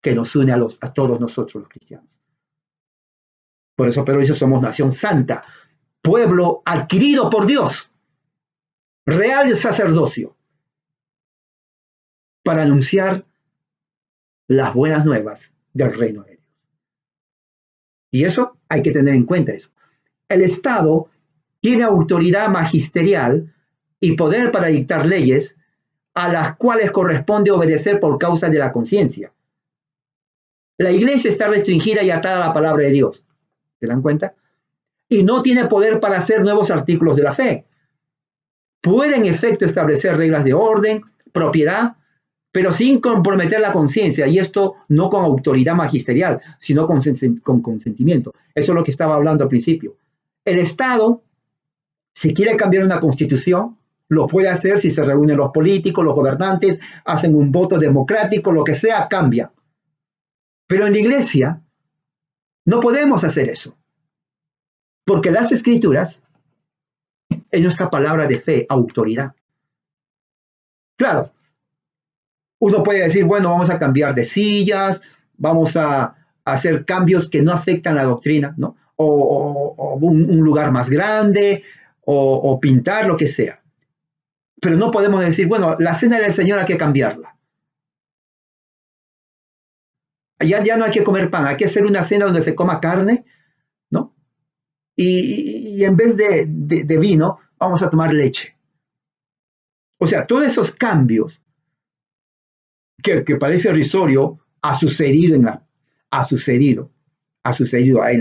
S1: que nos une a todos nosotros los cristianos. Por eso Pedro dice, somos nación santa, pueblo adquirido por Dios, real sacerdocio, para anunciar las buenas nuevas del reino de Dios. Y eso hay que tener en cuenta eso. El Estado tiene autoridad magisterial y poder para dictar leyes a las cuales corresponde obedecer por causa de la conciencia. La iglesia está restringida y atada a la palabra de Dios. ¿Se dan cuenta? Y no tiene poder para hacer nuevos artículos de la fe. Puede en efecto establecer reglas de orden, propiedad, pero sin comprometer la conciencia, y esto no con autoridad magisterial, sino con consentimiento. Eso es lo que estaba hablando al principio. El Estado, si quiere cambiar una constitución, lo puede hacer si se reúnen los políticos, los gobernantes, hacen un voto democrático, lo que sea, cambia. Pero en la iglesia no podemos hacer eso, porque las escrituras es nuestra palabra de fe, autoridad. Claro, uno puede decir, bueno, vamos a cambiar de sillas, vamos a hacer cambios que no afectan la doctrina, ¿no? O un lugar más grande, o pintar, lo que sea. Pero no podemos decir, bueno, la cena del Señor hay que cambiarla. Ya no hay que comer pan, hay que hacer una cena donde se coma carne, ¿no? Y en vez de vino, vamos a tomar leche. O sea, todos esos cambios que parece irrisorio ha sucedido en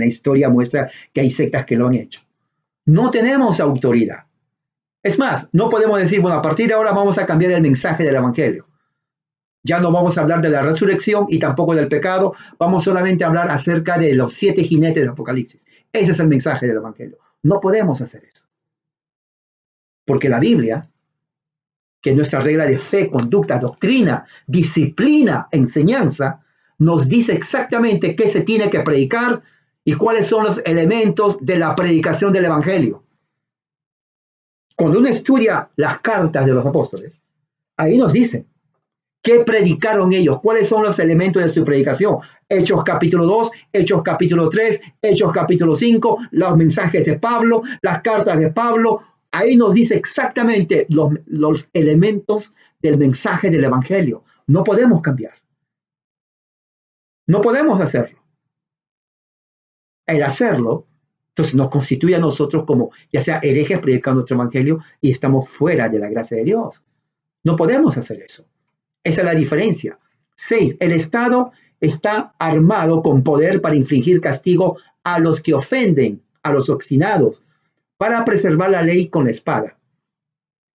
S1: la historia, muestra que hay sectas que lo han hecho. No tenemos autoridad. Es más, no podemos decir, bueno, a partir de ahora vamos a cambiar el mensaje del Evangelio. Ya no vamos a hablar de la resurrección y tampoco del pecado, vamos solamente a hablar acerca de los 7 jinetes del Apocalipsis. Ese es el mensaje del Evangelio. No podemos hacer eso. Porque la Biblia, que es nuestra regla de fe, conducta, doctrina, disciplina, enseñanza, nos dice exactamente qué se tiene que predicar y cuáles son los elementos de la predicación del Evangelio. Cuando uno estudia las cartas de los apóstoles, ahí nos dice qué predicaron ellos, cuáles son los elementos de su predicación. Hechos capítulo 2, Hechos capítulo 3, Hechos capítulo 5, los mensajes de Pablo, las cartas de Pablo. Ahí nos dice exactamente los elementos del mensaje del Evangelio. No podemos cambiar. No podemos hacerlo. El hacerlo, entonces nos constituye a nosotros como, ya sea herejes predicando nuestro Evangelio, y estamos fuera de la gracia de Dios. No podemos hacer eso. Esa es la diferencia. 6. El Estado está armado con poder para infligir castigo a los que ofenden, a los obstinados, para preservar la ley con la espada.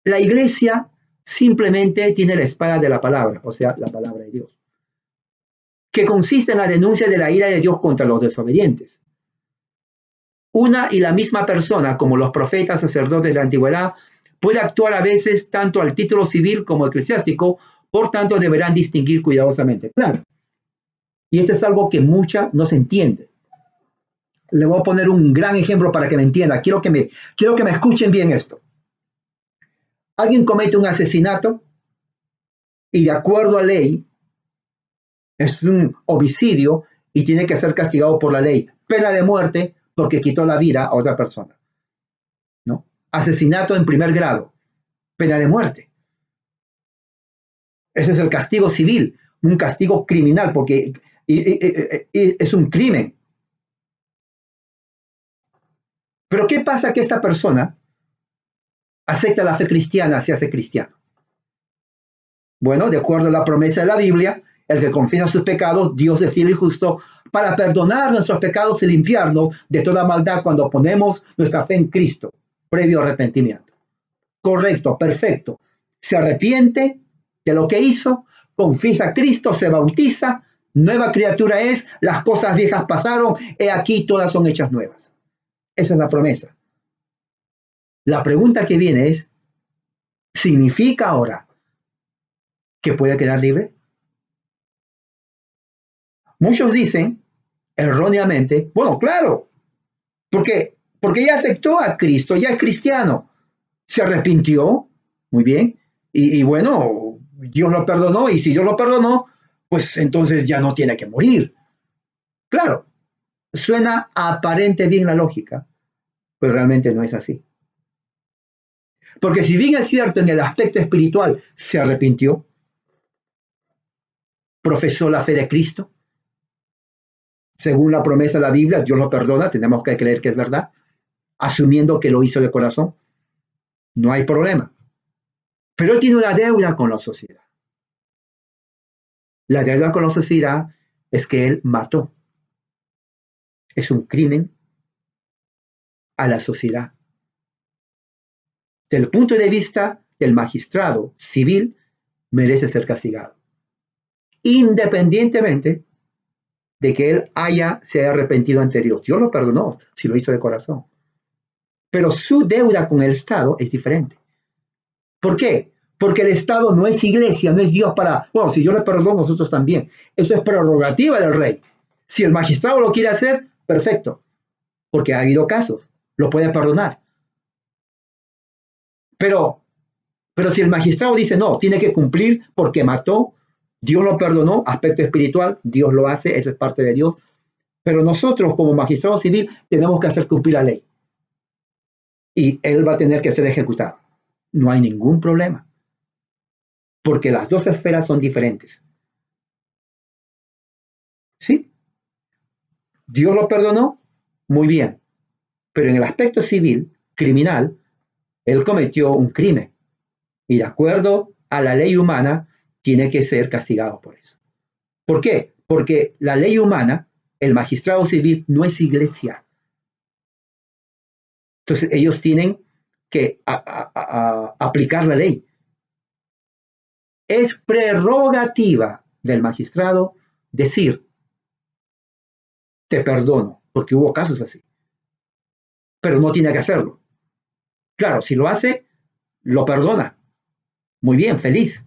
S1: La iglesia simplemente tiene la espada de la palabra, o sea, la palabra de Dios, que consiste en la denuncia de la ira de Dios contra los desobedientes. Una y la misma persona, como los profetas, sacerdotes de la antigüedad, puede actuar a veces tanto al título civil como eclesiástico, por tanto deberán distinguir cuidadosamente. Claro. Y esto es algo que no se entiende. Le voy a poner un gran ejemplo para que me entienda. Quiero que me escuchen bien esto. Alguien comete un asesinato y de acuerdo a ley es un homicidio y tiene que ser castigado por la ley. Pena de muerte porque quitó la vida a otra persona, ¿no? Asesinato en primer grado, pena de muerte. Ese es el castigo civil, un castigo criminal, porque y es un crimen. Pero ¿qué pasa que esta persona acepta la fe cristiana, se hace cristiano? Bueno, de acuerdo a la promesa de la Biblia, el que confiesa sus pecados, Dios es fiel y justo para perdonar nuestros pecados y limpiarnos de toda maldad cuando ponemos nuestra fe en Cristo, previo arrepentimiento. Correcto, perfecto. Se arrepiente de lo que hizo, confiesa a Cristo, se bautiza, nueva criatura es, las cosas viejas pasaron, he aquí todas son hechas nuevas. Esa es la promesa. La pregunta que viene es, ¿significa ahora que puede quedar libre? Muchos dicen, erróneamente, bueno, claro, porque ya aceptó a Cristo, ya es cristiano, se arrepintió, muy bien, y bueno, Dios lo perdonó, y si Dios lo perdonó, pues entonces ya no tiene que morir. Claro, suena aparente bien la lógica, pero realmente no es así. Porque si bien es cierto en el aspecto espiritual, se arrepintió, profesó la fe de Cristo, según la promesa de la Biblia, Dios lo perdona, tenemos que creer que es verdad, asumiendo que lo hizo de corazón, no hay problema. Pero él tiene una deuda con la sociedad. La deuda con la sociedad es que él mató. Es un crimen a la sociedad. Desde el punto de vista del magistrado civil, merece ser castigado, independientemente de que él se haya arrepentido ante Dios. Dios lo perdonó si lo hizo de corazón. Pero su deuda con el Estado es diferente. ¿Por qué? Porque el Estado no es iglesia, no es Dios para, bueno, si yo le perdono, nosotros también. Eso es prerrogativa del rey. Si el magistrado lo quiere hacer, perfecto, porque ha habido casos, lo puede perdonar. Pero si el magistrado dice, no, tiene que cumplir porque mató, Dios lo perdonó, aspecto espiritual, Dios lo hace, eso es parte de Dios. Pero nosotros como magistrado civil tenemos que hacer cumplir la ley. Y él va a tener que ser ejecutado. No hay ningún problema. Porque las dos esferas son diferentes. ¿Sí? Dios lo perdonó, muy bien. Pero en el aspecto civil, criminal, él cometió un crimen. Y de acuerdo a la ley humana, tiene que ser castigado por eso. ¿Por qué? Porque la ley humana, el magistrado civil, no es iglesia. Entonces ellos tienen que aplicar la ley. Es prerrogativa del magistrado decir, te perdono, porque hubo casos así. Pero no tiene que hacerlo. Claro, si lo hace, lo perdona. Muy bien, feliz.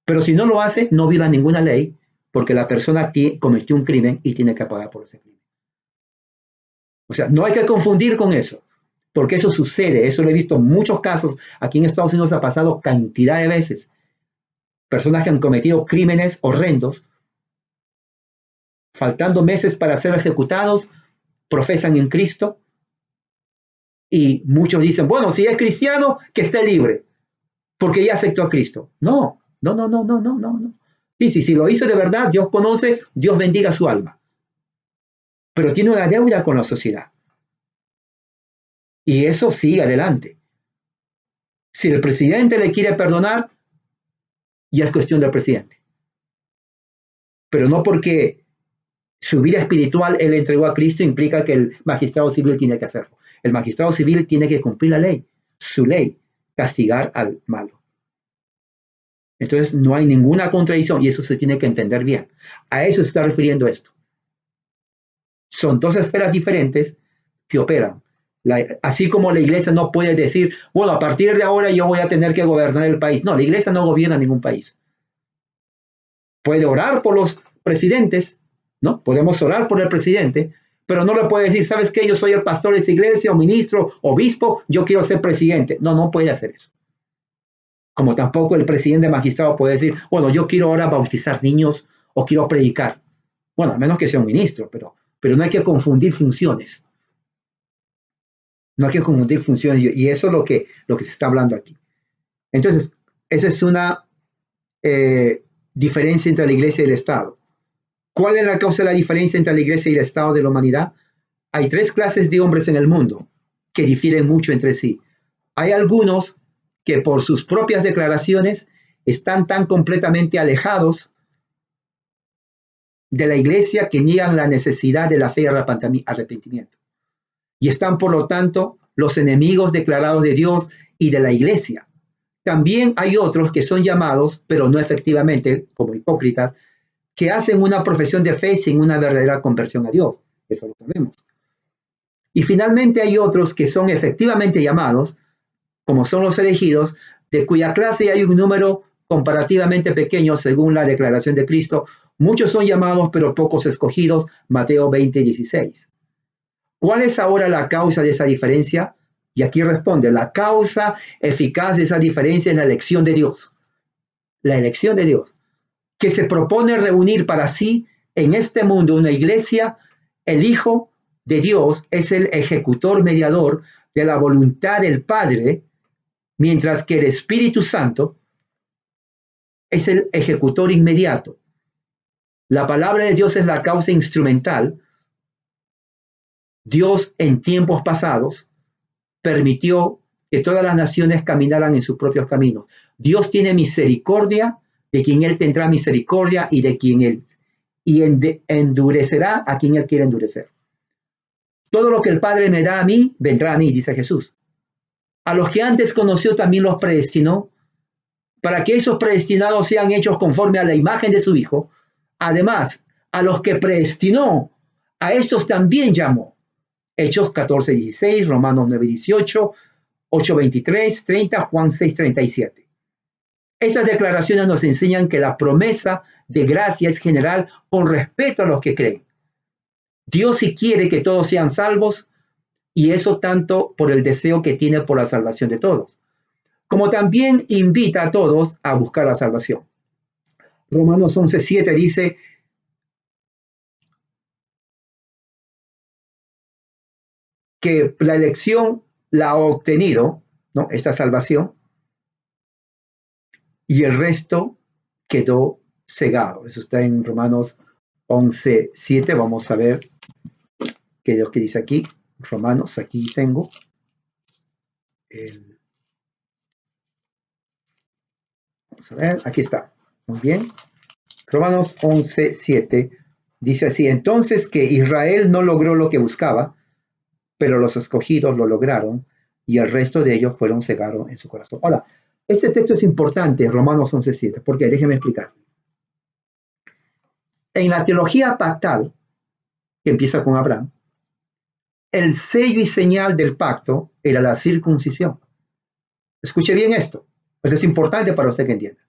S1: Pero si no lo hace, no viola ninguna ley, porque la persona cometió un crimen y tiene que pagar por ese crimen. O sea, no hay que confundir con eso, porque eso sucede, eso lo he visto en muchos casos, aquí en Estados Unidos ha pasado cantidad de veces, personas que han cometido crímenes horrendos, faltando meses para ser ejecutados, profesan en Cristo, y muchos dicen, bueno, si es cristiano, que esté libre, porque ya aceptó a Cristo. No, no, no, no, no, no, no, no. Sí, si lo hizo de verdad, Dios conoce, Dios bendiga su alma. Pero tiene una deuda con la sociedad. Y eso sigue adelante. Si el presidente le quiere perdonar, ya es cuestión del presidente. Pero no porque su vida espiritual él entregó a Cristo implica que el magistrado civil tiene que hacerlo. El magistrado civil tiene que cumplir la ley, su ley, castigar al malo. Entonces no hay ninguna contradicción y eso se tiene que entender bien. A eso se está refiriendo esto. Son dos esferas diferentes que operan. Así como la iglesia no puede decir, bueno, a partir de ahora yo voy a tener que gobernar el país. No, la iglesia no gobierna ningún país. Puede orar por los presidentes, ¿no? Podemos orar por el presidente, pero no le puede decir, ¿sabes qué? Yo soy el pastor de esa iglesia, o ministro, obispo, yo quiero ser presidente. No, no puede hacer eso. Como tampoco el presidente magistrado puede decir, bueno, yo quiero ahora bautizar niños o quiero predicar. Bueno, a menos que sea un ministro, pero no hay que confundir funciones. No hay que confundir funciones y eso es lo que se está hablando aquí. Entonces, esa es una diferencia entre la iglesia y el Estado. ¿Cuál es la causa de la diferencia entre la iglesia y el estado de la humanidad? Hay tres clases de hombres en el mundo que difieren mucho entre sí. Hay algunos que por sus propias declaraciones están tan completamente alejados de la iglesia que niegan la necesidad de la fe y arrepentimiento. Y están, por lo tanto, los enemigos declarados de Dios y de la iglesia. También hay otros que son llamados, pero no efectivamente, como hipócritas, que hacen una profesión de fe sin una verdadera conversión a Dios. Eso lo sabemos. Y finalmente hay otros que son efectivamente llamados, como son los elegidos, de cuya clase hay un número comparativamente pequeño según la declaración de Cristo. Muchos son llamados, pero pocos escogidos. Mateo 20:16. ¿Cuál es ahora la causa de esa diferencia? Y aquí responde, la causa eficaz de esa diferencia es la elección de Dios. La elección de Dios, que se propone reunir para sí en este mundo una iglesia. El Hijo de Dios es el ejecutor mediador de la voluntad del Padre, mientras que el Espíritu Santo es el ejecutor inmediato. La palabra de Dios es la causa instrumental. Dios en tiempos pasados permitió que todas las naciones caminaran en sus propios caminos. Dios tiene misericordia de quien Él tendrá misericordia y de quien Él endurecerá a quien Él quiere endurecer. Todo lo que el Padre me da a mí, vendrá a mí, dice Jesús. A los que antes conoció también los predestinó, para que esos predestinados sean hechos conforme a la imagen de su Hijo. Además, a los que predestinó, a estos también llamó. Hechos 14:16, Romanos 9:18, 8:23, 30, Juan 6:37. Esas declaraciones nos enseñan que la promesa de gracia es general con respecto a los que creen. Dios sí quiere que todos sean salvos, y eso tanto por el deseo que tiene por la salvación de todos, como también invita a todos a buscar la salvación. Romanos 11:7 dice que la elección la ha obtenido, ¿no?, esta salvación, y el resto quedó cegado. Eso está en Romanos 11:7. Vamos a ver qué Dios que dice aquí. Romanos, aquí tengo vamos a ver, aquí está. Muy bien. Romanos 11:7 dice así: entonces que Israel no logró lo que buscaba, pero los escogidos lo lograron, y el resto de ellos fueron cegados en su corazón. Ahora, este texto es importante, Romanos 11:7, porque déjenme explicar. En la teología pactal, que empieza con Abraham, el sello y señal del pacto era la circuncisión. Escuche bien esto, pues es importante para usted que entienda.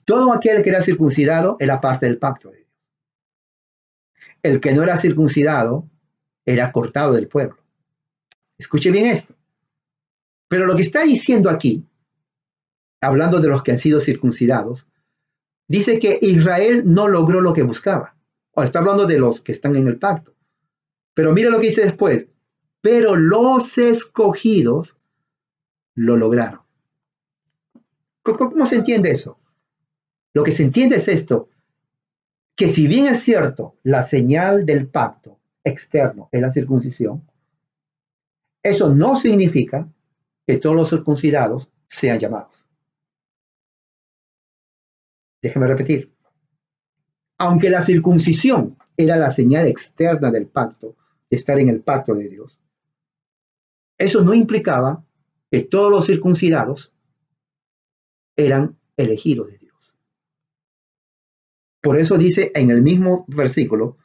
S1: Todo aquel que era circuncidado era parte del pacto de Dios. El que no era circuncidado era cortado del pueblo. Escuche bien esto. Pero lo que está diciendo aquí, hablando de los que han sido circuncidados, dice que Israel no logró lo que buscaba. Ahora está hablando de los que están en el pacto. Pero mira lo que dice después. Pero los escogidos lo lograron. ¿Cómo se entiende eso? Lo que se entiende es esto, que si bien es cierto, la señal del pacto externo es la circuncisión, eso no significa que todos los circuncidados sean llamados. Déjeme repetir. Aunque la circuncisión era la señal externa del pacto, de estar en el pacto de Dios, eso no implicaba que todos los circuncidados eran elegidos de Dios. Por eso dice en el mismo versículo,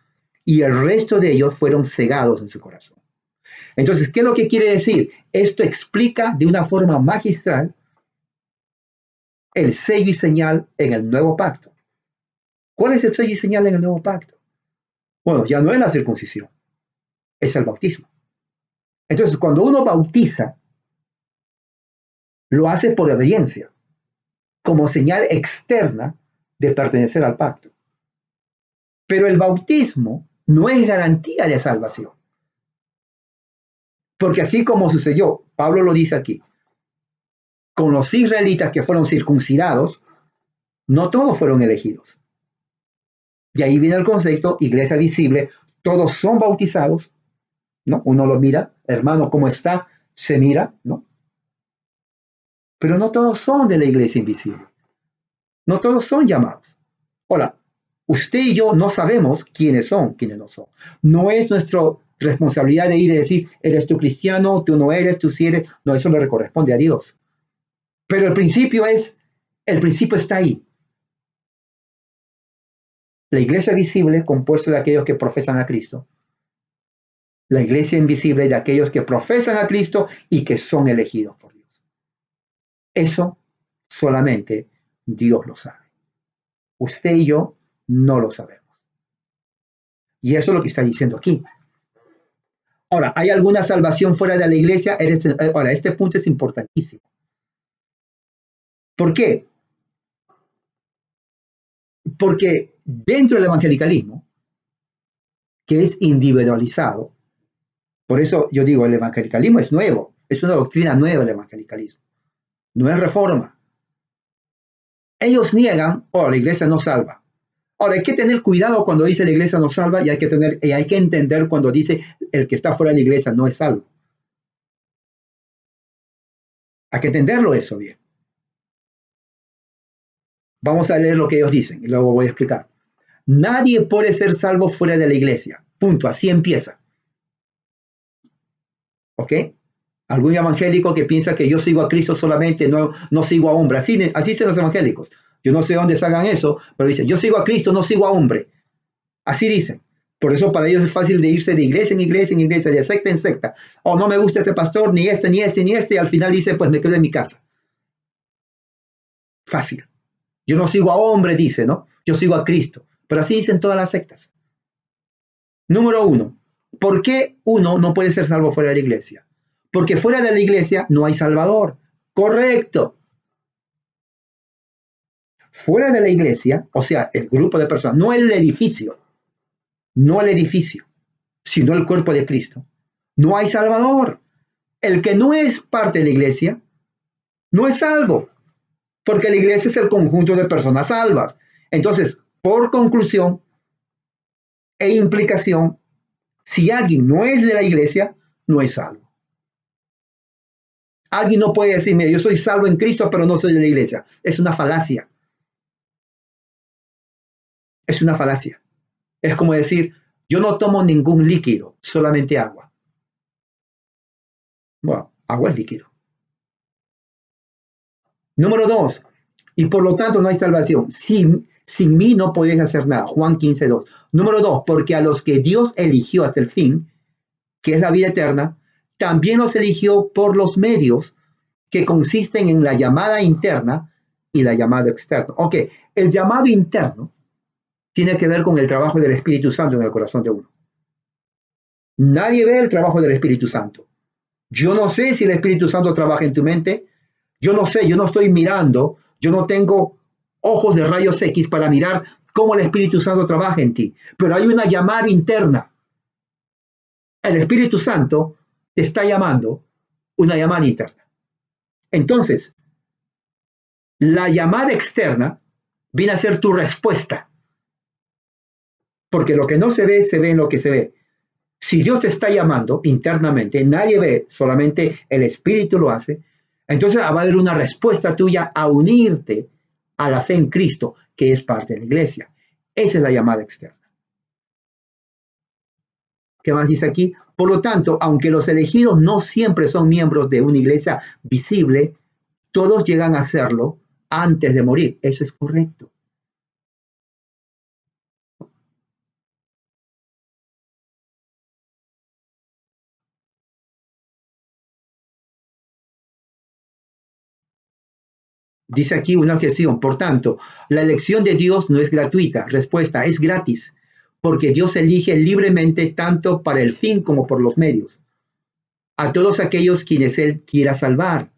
S1: y el resto de ellos fueron cegados en su corazón. Entonces, ¿qué es lo que quiere decir? Esto explica de una forma magistral el sello y señal en el nuevo pacto. ¿Cuál es el sello y señal en el nuevo pacto? Bueno, ya no es la circuncisión, es el bautismo. Entonces, cuando uno bautiza, lo hace por obediencia, como señal externa de pertenecer al pacto. Pero el bautismo no es garantía de salvación. Porque así como sucedió, Pablo lo dice aquí, con los israelitas que fueron circuncidados, no todos fueron elegidos. Y ahí viene el concepto iglesia visible. Todos son bautizados, ¿no? Uno lo mira, hermano, ¿cómo está? Se mira, ¿no? Pero no todos son de la iglesia invisible. No todos son llamados. Ahora, usted y yo no sabemos quiénes son, quiénes no son. No es nuestra responsabilidad de ir y decir, eres tú cristiano, tú no eres, tú sí eres. No, eso le corresponde a Dios. Pero el principio está ahí. La iglesia visible, compuesta de aquellos que profesan a Cristo. La iglesia invisible de aquellos que profesan a Cristo y que son elegidos por Dios. Eso solamente Dios lo sabe. Usted y yo no lo sabemos. Y eso es lo que está diciendo aquí. Ahora, ¿hay alguna salvación fuera de la iglesia? Ahora, este punto es importantísimo. ¿Por qué? Porque dentro del evangelicalismo, que es individualizado, por eso yo digo, el evangelicalismo es nuevo, es una doctrina nueva el evangelicalismo, no es reforma. Ellos niegan, la iglesia no salva. Ahora, hay que tener cuidado cuando dice la iglesia no salva y hay que entender cuando dice el que está fuera de la iglesia no es salvo. Hay que entenderlo eso bien. Vamos a leer lo que ellos dicen y luego voy a explicar. Nadie puede ser salvo fuera de la iglesia. Punto. Así empieza. ¿Ok? Algún evangélico que piensa que yo sigo a Cristo solamente, no sigo a hombre. Así dicen los evangélicos. Yo no sé dónde salgan eso, pero dicen, yo sigo a Cristo, no sigo a hombre. Así dicen. Por eso para ellos es fácil de irse de iglesia en iglesia en iglesia, de secta en secta. No me gusta este pastor, ni este, ni este, ni este. Y al final dice, pues me quedo en mi casa. Fácil. Yo no sigo a hombre, dice, ¿no? Yo sigo a Cristo. Pero así dicen todas las sectas. Número 1. ¿Por qué uno no puede ser salvo fuera de la iglesia? Porque fuera de la iglesia no hay salvador. Correcto. Fuera de la iglesia, o sea, el grupo de personas, no el edificio, sino el cuerpo de Cristo. No hay salvador. El que no es parte de la iglesia no es salvo, porque la iglesia es el conjunto de personas salvas. Entonces, por conclusión e implicación, si alguien no es de la iglesia, no es salvo. Alguien no puede decirme, yo soy salvo en Cristo, pero no soy de la iglesia. Es una falacia. Es una falacia. Es como decir, yo no tomo ningún líquido, solamente agua. Bueno, agua es líquido. Número 2, y por lo tanto no hay salvación. Sin mí no podéis hacer nada. Juan 15:2. Número 2, porque a los que Dios eligió hasta el fin, que es la vida eterna, también los eligió por los medios que consisten en la llamada interna y la llamada externa. Ok, el llamado interno tiene que ver con el trabajo del Espíritu Santo en el corazón de uno. Nadie ve el trabajo del Espíritu Santo. Yo no sé si el Espíritu Santo trabaja en tu mente. Yo no sé, yo no estoy mirando, yo no tengo ojos de rayos X para mirar cómo el Espíritu Santo trabaja en ti. Pero hay una llamada interna. El Espíritu Santo te está llamando una llamada interna. Entonces, la llamada externa viene a ser tu respuesta. Porque lo que no se ve en lo que se ve. Si Dios te está llamando internamente, nadie ve, solamente el Espíritu lo hace, entonces va a haber una respuesta tuya a unirte a la fe en Cristo, que es parte de la iglesia. Esa es la llamada externa. ¿Qué más dice aquí? Por lo tanto, aunque los elegidos no siempre son miembros de una iglesia visible, todos llegan a serlo antes de morir. Eso es correcto. Dice aquí una objeción. Por tanto, la elección de Dios no es gratuita. Respuesta, es gratis, porque Dios elige libremente tanto para el fin como por los medios, a todos aquellos quienes Él quiera salvar.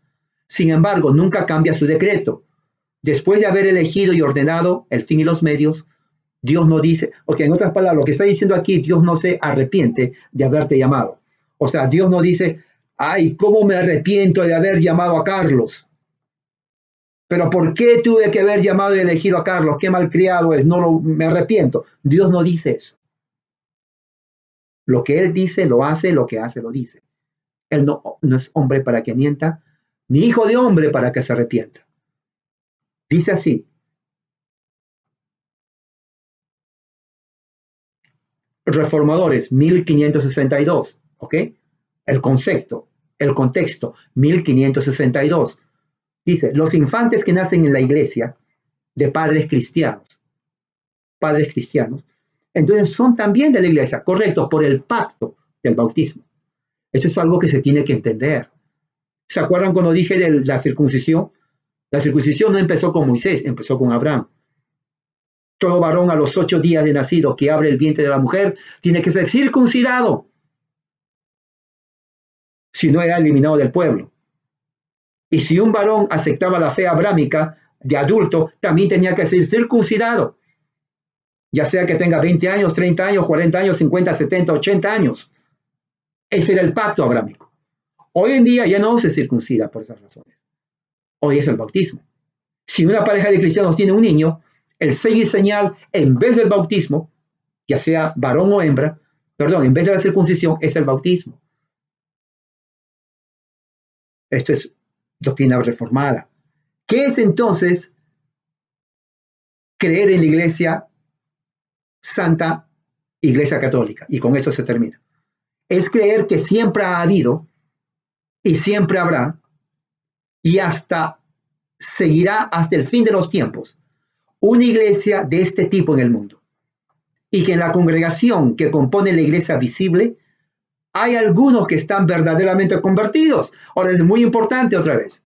S1: Sin embargo, nunca cambia su decreto. Después de haber elegido y ordenado el fin y los medios, Dios no dice, en otras palabras, lo que está diciendo aquí, Dios no se arrepiente de haberte llamado. O sea, Dios no dice, ay, ¿cómo me arrepiento de haber llamado a Carlos? Pero ¿por qué tuve que haber llamado y elegido a Carlos? Qué malcriado es, me arrepiento. Dios no dice eso. Lo que Él dice, lo hace, lo que hace, lo dice. Él no es hombre para que mienta, ni hijo de hombre para que se arrepienta. Dice así. Reformadores, 1562, ¿ok? El concepto, el contexto, 1562. Dice, los infantes que nacen en la iglesia de padres cristianos, entonces son también de la iglesia, correcto, por el pacto del bautismo. Eso es algo que se tiene que entender. ¿Se acuerdan cuando dije de la circuncisión? La circuncisión no empezó con Moisés, empezó con Abraham. Todo varón a los 8 días de nacido que abre el vientre de la mujer tiene que ser circuncidado, si no era eliminado del pueblo. Y si un varón aceptaba la fe abrámica de adulto, también tenía que ser circuncidado, ya sea que tenga 20 años, 30 años, 40 años, 50, 70, 80 años. Ese era el pacto abrámico. Hoy en día ya no se circuncida por esas razones. Hoy es el bautismo. Si una pareja de cristianos tiene un niño, el sello y señal, en vez del bautismo, ya sea varón o hembra, en vez de la circuncisión, es el bautismo. Esto es doctrina reformada. ¿Qué es entonces creer en la iglesia santa, iglesia católica? Y con eso se termina. Es creer que siempre ha habido y siempre habrá y hasta seguirá hasta el fin de los tiempos una iglesia de este tipo en el mundo. Y que en la congregación que compone la iglesia visible hay algunos que están verdaderamente convertidos. Ahora es muy importante otra vez.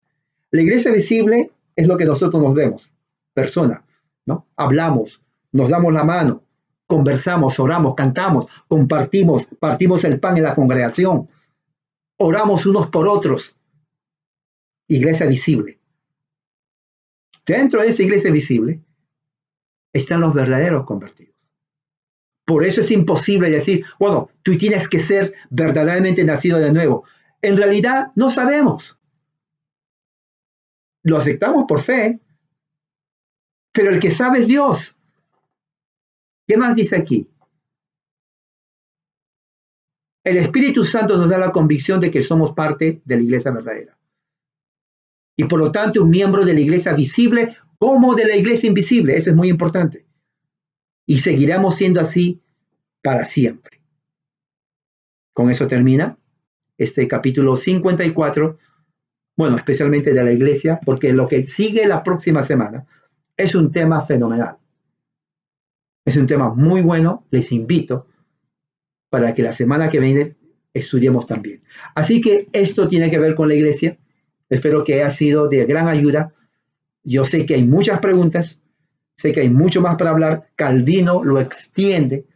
S1: La iglesia visible es lo que nosotros nos vemos, persona, ¿no? Hablamos, nos damos la mano, conversamos, oramos, cantamos, compartimos, partimos el pan en la congregación, oramos unos por otros. Iglesia visible. Dentro de esa iglesia visible están los verdaderos convertidos. Por eso es imposible decir, bueno, tú tienes que ser verdaderamente nacido de nuevo. En realidad no sabemos. Lo aceptamos por fe, pero el que sabe es Dios. ¿Qué más dice aquí? El Espíritu Santo nos da la convicción de que somos parte de la iglesia verdadera. Y por lo tanto, un miembro de la iglesia visible como de la iglesia invisible. Eso es muy importante. Y seguiremos siendo así para siempre. Con eso termina este capítulo 54, bueno, especialmente de la iglesia, porque lo que sigue la próxima semana es un tema fenomenal. Es un tema muy bueno, les invito para que la semana que viene estudiemos también. Así que esto tiene que ver con la iglesia. Espero que haya sido de gran ayuda. Yo sé que hay muchas preguntas, sé que hay mucho más para hablar. Calvino lo extiende,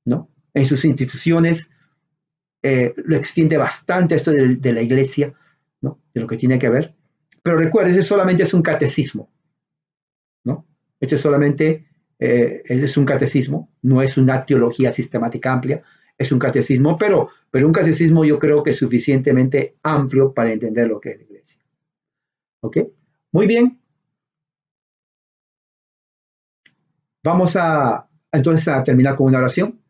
S1: ¿no? En sus instituciones lo extiende bastante esto de la iglesia, ¿no? De lo que tiene que ver. Pero recuerden, eso solamente es un catecismo, ¿no? Esto solamente es un catecismo, no es una teología sistemática amplia, es un catecismo, pero un catecismo yo creo que es suficientemente amplio para entender lo que es la iglesia. ¿Ok? Muy bien. Vamos entonces a terminar con una oración.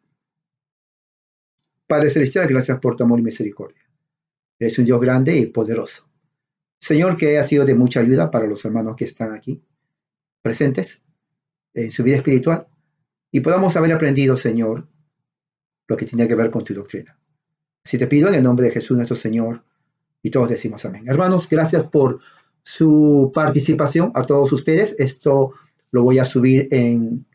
S1: Padre Celestial, gracias por tu amor y misericordia. Eres un Dios grande y poderoso. Señor, que ha sido de mucha ayuda para los hermanos que están aquí presentes en su vida espiritual y podamos haber aprendido, Señor, lo que tiene que ver con tu doctrina. Así te pido en el nombre de Jesús nuestro Señor y todos decimos amén. Hermanos, gracias por su participación a todos ustedes. Esto lo voy a subir en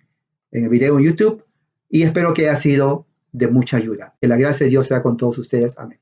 S1: el video en YouTube y espero que haya sido de mucha ayuda. Que la gracia de Dios sea con todos ustedes. Amén.